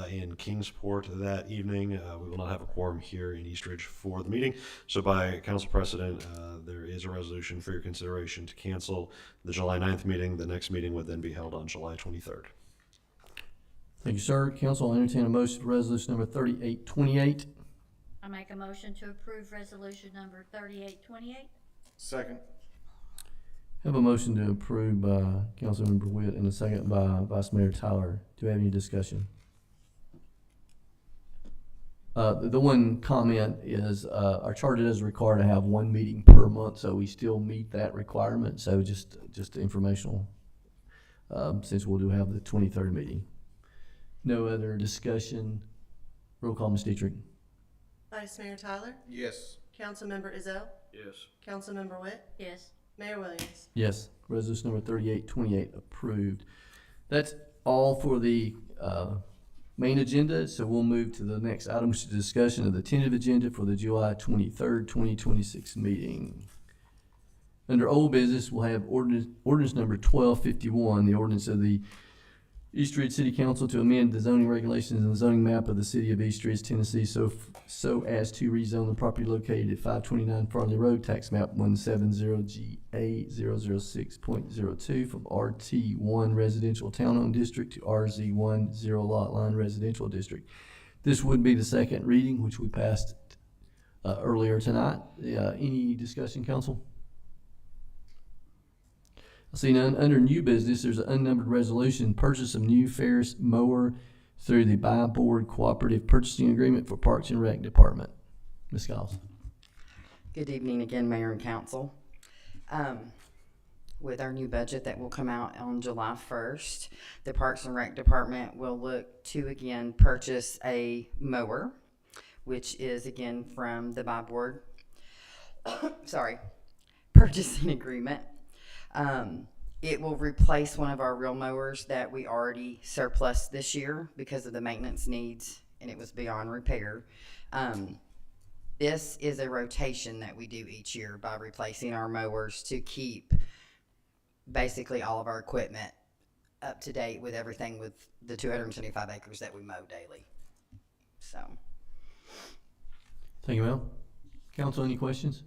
in Kingsport that evening. We will not have a quorum here in East Ridge for the meeting. So by council precedent, there is a resolution for your consideration to cancel the July 9th meeting. The next meeting would then be held on July 23rd. Thank you, sir. Council, I'll entertain a motion for resolution number 3828. I make a motion to approve resolution number 3828. Second. Have a motion to approve by Councilmember Witt and a second by Vice Mayor Tyler. Do we have any discussion? The one comment is our charter does require to have one meeting per month, so we still meet that requirement. So just informational, since we'll have the 23rd meeting. No other discussion. Roll call, Ms. Dietrich. Vice Mayor Tyler, Yes. Councilmember Ezell, Yes. Councilmember Witt, Yes. Mayor Williams. Yes. Resolution number 3828 approved. That's all for the main agenda, so we'll move to the next item, which is discussion of the tentative agenda for the July 23rd, 2026 meeting. Under old business, we'll have ordinance number 1251, the ordinance of the East Ridge City Council to amend the zoning regulations and the zoning map of the city of East Ridge, Tennessee, so as to rezone the property located at 529 Farley Road, tax map 170GA006.02 from RT1 Residential Townhome District to RZ1 Zero Lot Line Residential District. This would be the second reading, which we passed earlier tonight. Any discussion, council? I see none. Under new business, there's an unnumbered resolution, purchase of new Ferris mower through the Buy-Board Cooperative Purchasing Agreement for Parks and Rec Department. Ms. Giles. Good evening again, Mayor and Council. With our new budget that will come out on July 1st, the Parks and Rec Department will look to again purchase a mower, which is again from the Buy-Board Purchasing Agreement. It will replace one of our real mowers that we already surplus this year because of the maintenance needs and it was beyond repair. This is a rotation that we do each year by replacing our mowers to keep basically all of our equipment up to date with everything with the 275 acres that we mow daily. So. Thank you, Mel. Council, any questions?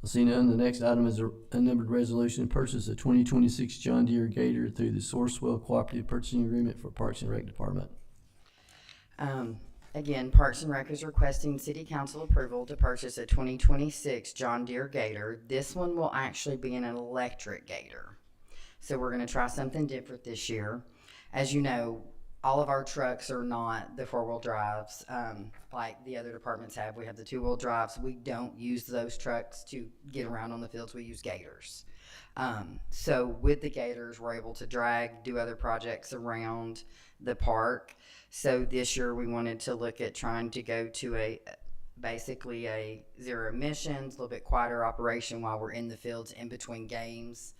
I see none. The next item is a unnumbered resolution, purchase a 2026 John Deere Gator through the Sourcewell Cooperative Purchasing Agreement for Parks and Rec Department. Again, Parks and Rec is requesting City Council approval to purchase a 2026 John Deere Gator. This one will actually be an electric Gator. So we're going to try something different this year. As you know, all of our trucks are not the four-wheel drives like the other departments have. We have the two-wheel drives. We don't use those trucks to get around on the fields. We use Gators. So with the Gators, we're able to drag, do other projects around the park. So this year we wanted to look at trying to go to basically a zero emissions, a little bit quieter operation while we're in the fields in between games.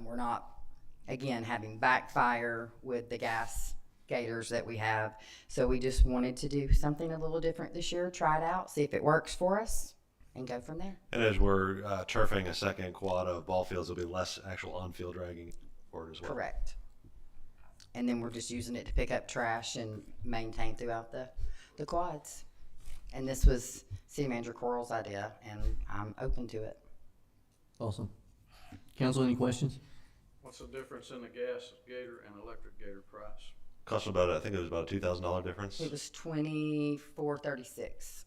We're not, again, having backfire with the gas Gators that we have. So we just wanted to do something a little different this year, try it out, see if it works for us, and go from there. And as we're turfing a second quad of ball fields, there'll be less actual on-field dragging for it as well. Correct. And then we're just using it to pick up trash and maintain throughout the quads. And this was City Manager Coral's idea, and I'm open to it. Awesome. Council, any questions? What's the difference in the gas Gator and electric Gator price? Cost about, I think it was about a $2,000 difference. It was $24.36.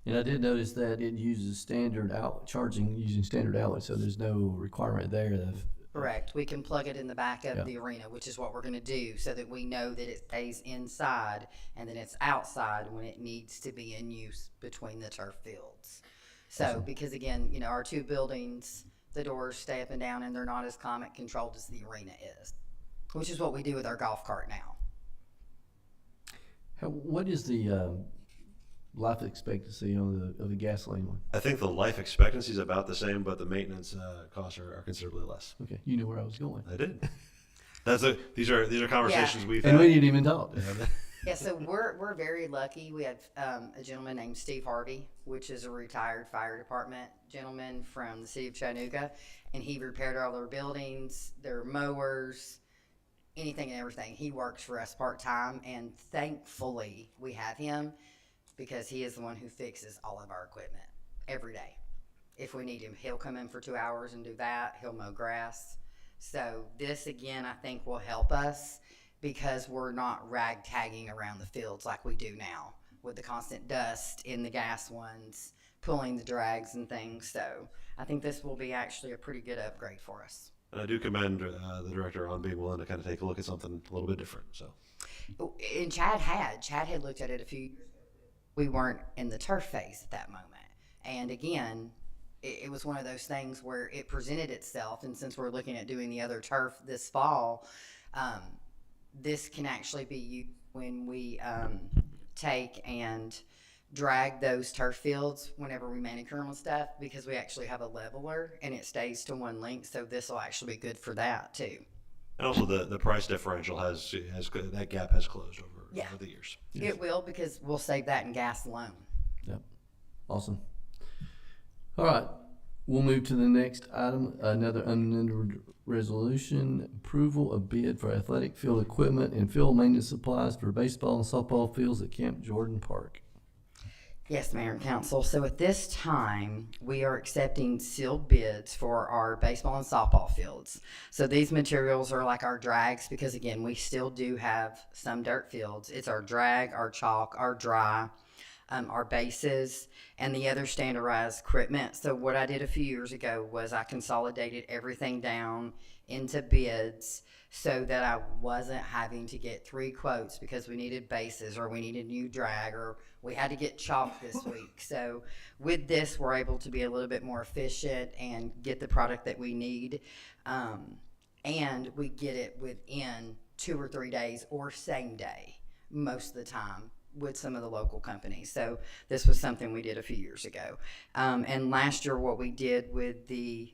And I did notice that it uses standard charging using standard outlets, so there's no requirement there Correct. We can plug it in the back of Yeah. the arena, which is what we're gonna do, so that we know that it stays inside and then it's outside when it needs to be in use between the turf fields. So, because again, you know, our two buildings, the doors stay up and down and they're not as climate controlled as the arena is, which is what we do with our golf cart now. What is the life expectancy on the gasoline one? I think the life expectancy is about the same, but the maintenance costs are considerably less. Okay, you know where I was going. I did. These are conversations we've And had. we didn't even talk. Yeah, so we're very lucky. We have a gentleman named Steve Hardy, which is a retired fire department gentleman from the city of Chattanooga, and he repaired all their buildings, their mowers, anything and everything. He works for us part-time, and thankfully we have him because he is the one who fixes all of our equipment every day. If we need him, he'll come in for 2 hours and do that. He'll mow grass. So this, again, I think will help us because we're not ragtagging around the fields like we do now with the constant dust in the gas ones, pulling the drags and things. So I think this will be actually a pretty good upgrade for us. And I do commend the director on being willing to kind of take a look at something a little bit different. So, And Chad had looked at it a few years ago. We weren't in the turf phase at that moment. And again, it was one of those things where it presented itself. And since we're looking at doing the other turf this fall, this can actually be used when we take and drag those turf fields whenever we manicure them and stuff, because we actually have a leveler and it stays to one length. So this will actually be good for that too. and also the price differential has that gap has closed over the years. It will, because we'll save that in gas alone. Yep. Awesome. All right. We'll move to the next item, another unamended resolution, approval of bid for athletic field equipment and field maintenance supplies for baseball and softball fields at Camp Jordan Park. Yes, Mayor and Council. So at this time, we are accepting sealed bids for our baseball and softball fields. So these materials are like our drags, because again, we still do have some dirt fields. It's our drag, our chalk, our dry, our bases, and the other standardized equipment. So what I did a few years ago was I consolidated everything down into bids so that I wasn't having to get 3 quotes because we needed bases or we needed new drag or we had to get chalk this week. So with this, we're able to be a little bit more efficient and get the product that we need. And we get it within 2 or 3 days or same day most of the time with some of the local companies. So this was something we did a few years ago. And last year what we did with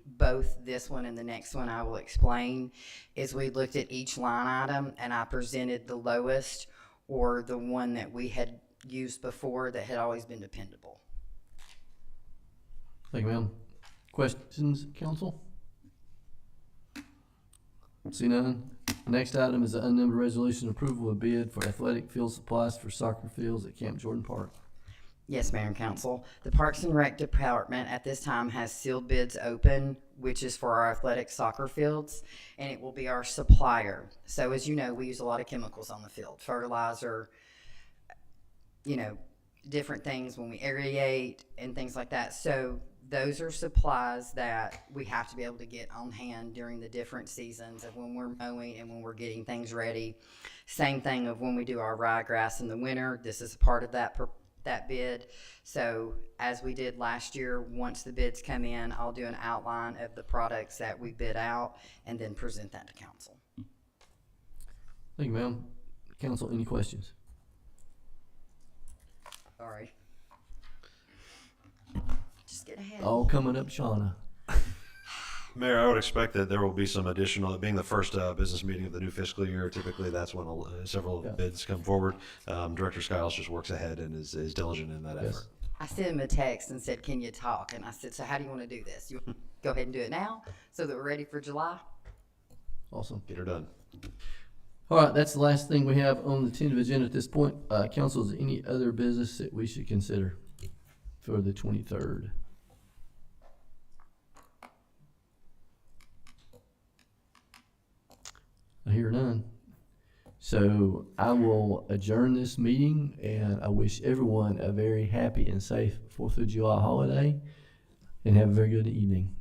both this one and the next one I will explain is we looked at each line item and I presented the lowest or the one that we had used before that had always been dependable. Thank you, ma'am. Questions, council? See none. Next item is an unnumbered resolution approval of bid for athletic field supplies for soccer fields at Camp Jordan Park. Yes, Mayor and Council. The Parks and Rec Department at this time has sealed bids open, which is for our athletic soccer fields, and it will be our supplier. So as you know, we use a lot of chemicals on the field, fertilizer, different things when we aerate and things like that. So those are supplies that we have to be able to get on hand during the different seasons of when we're mowing and when we're getting things ready. Same thing of when we do our ryegrass in the winter. This is a part of that bid. So as we did last year, once the bids come in, I'll do an outline of the products that we bid out and then present that to council. Thank you, ma'am. Council, any questions? Sorry. Just get ahead. All coming up, Shauna. Mayor, I would expect that there will be some additional, being the first business meeting of the new fiscal year, typically that's when several bids come forward. Director Skiles just works ahead and is diligent in that effort. I sent him a text and said, can you talk? And I said, so how do you want to do this? You want to go ahead and do it now so that we're ready for July? Awesome. Get her done. All right, that's the last thing we have on the tentative agenda at this point. Council, is there any other business that we should consider for the 23rd? I hear none. So I will adjourn this meeting, and I wish everyone a very happy and safe 4th of July holiday, and have a very good evening.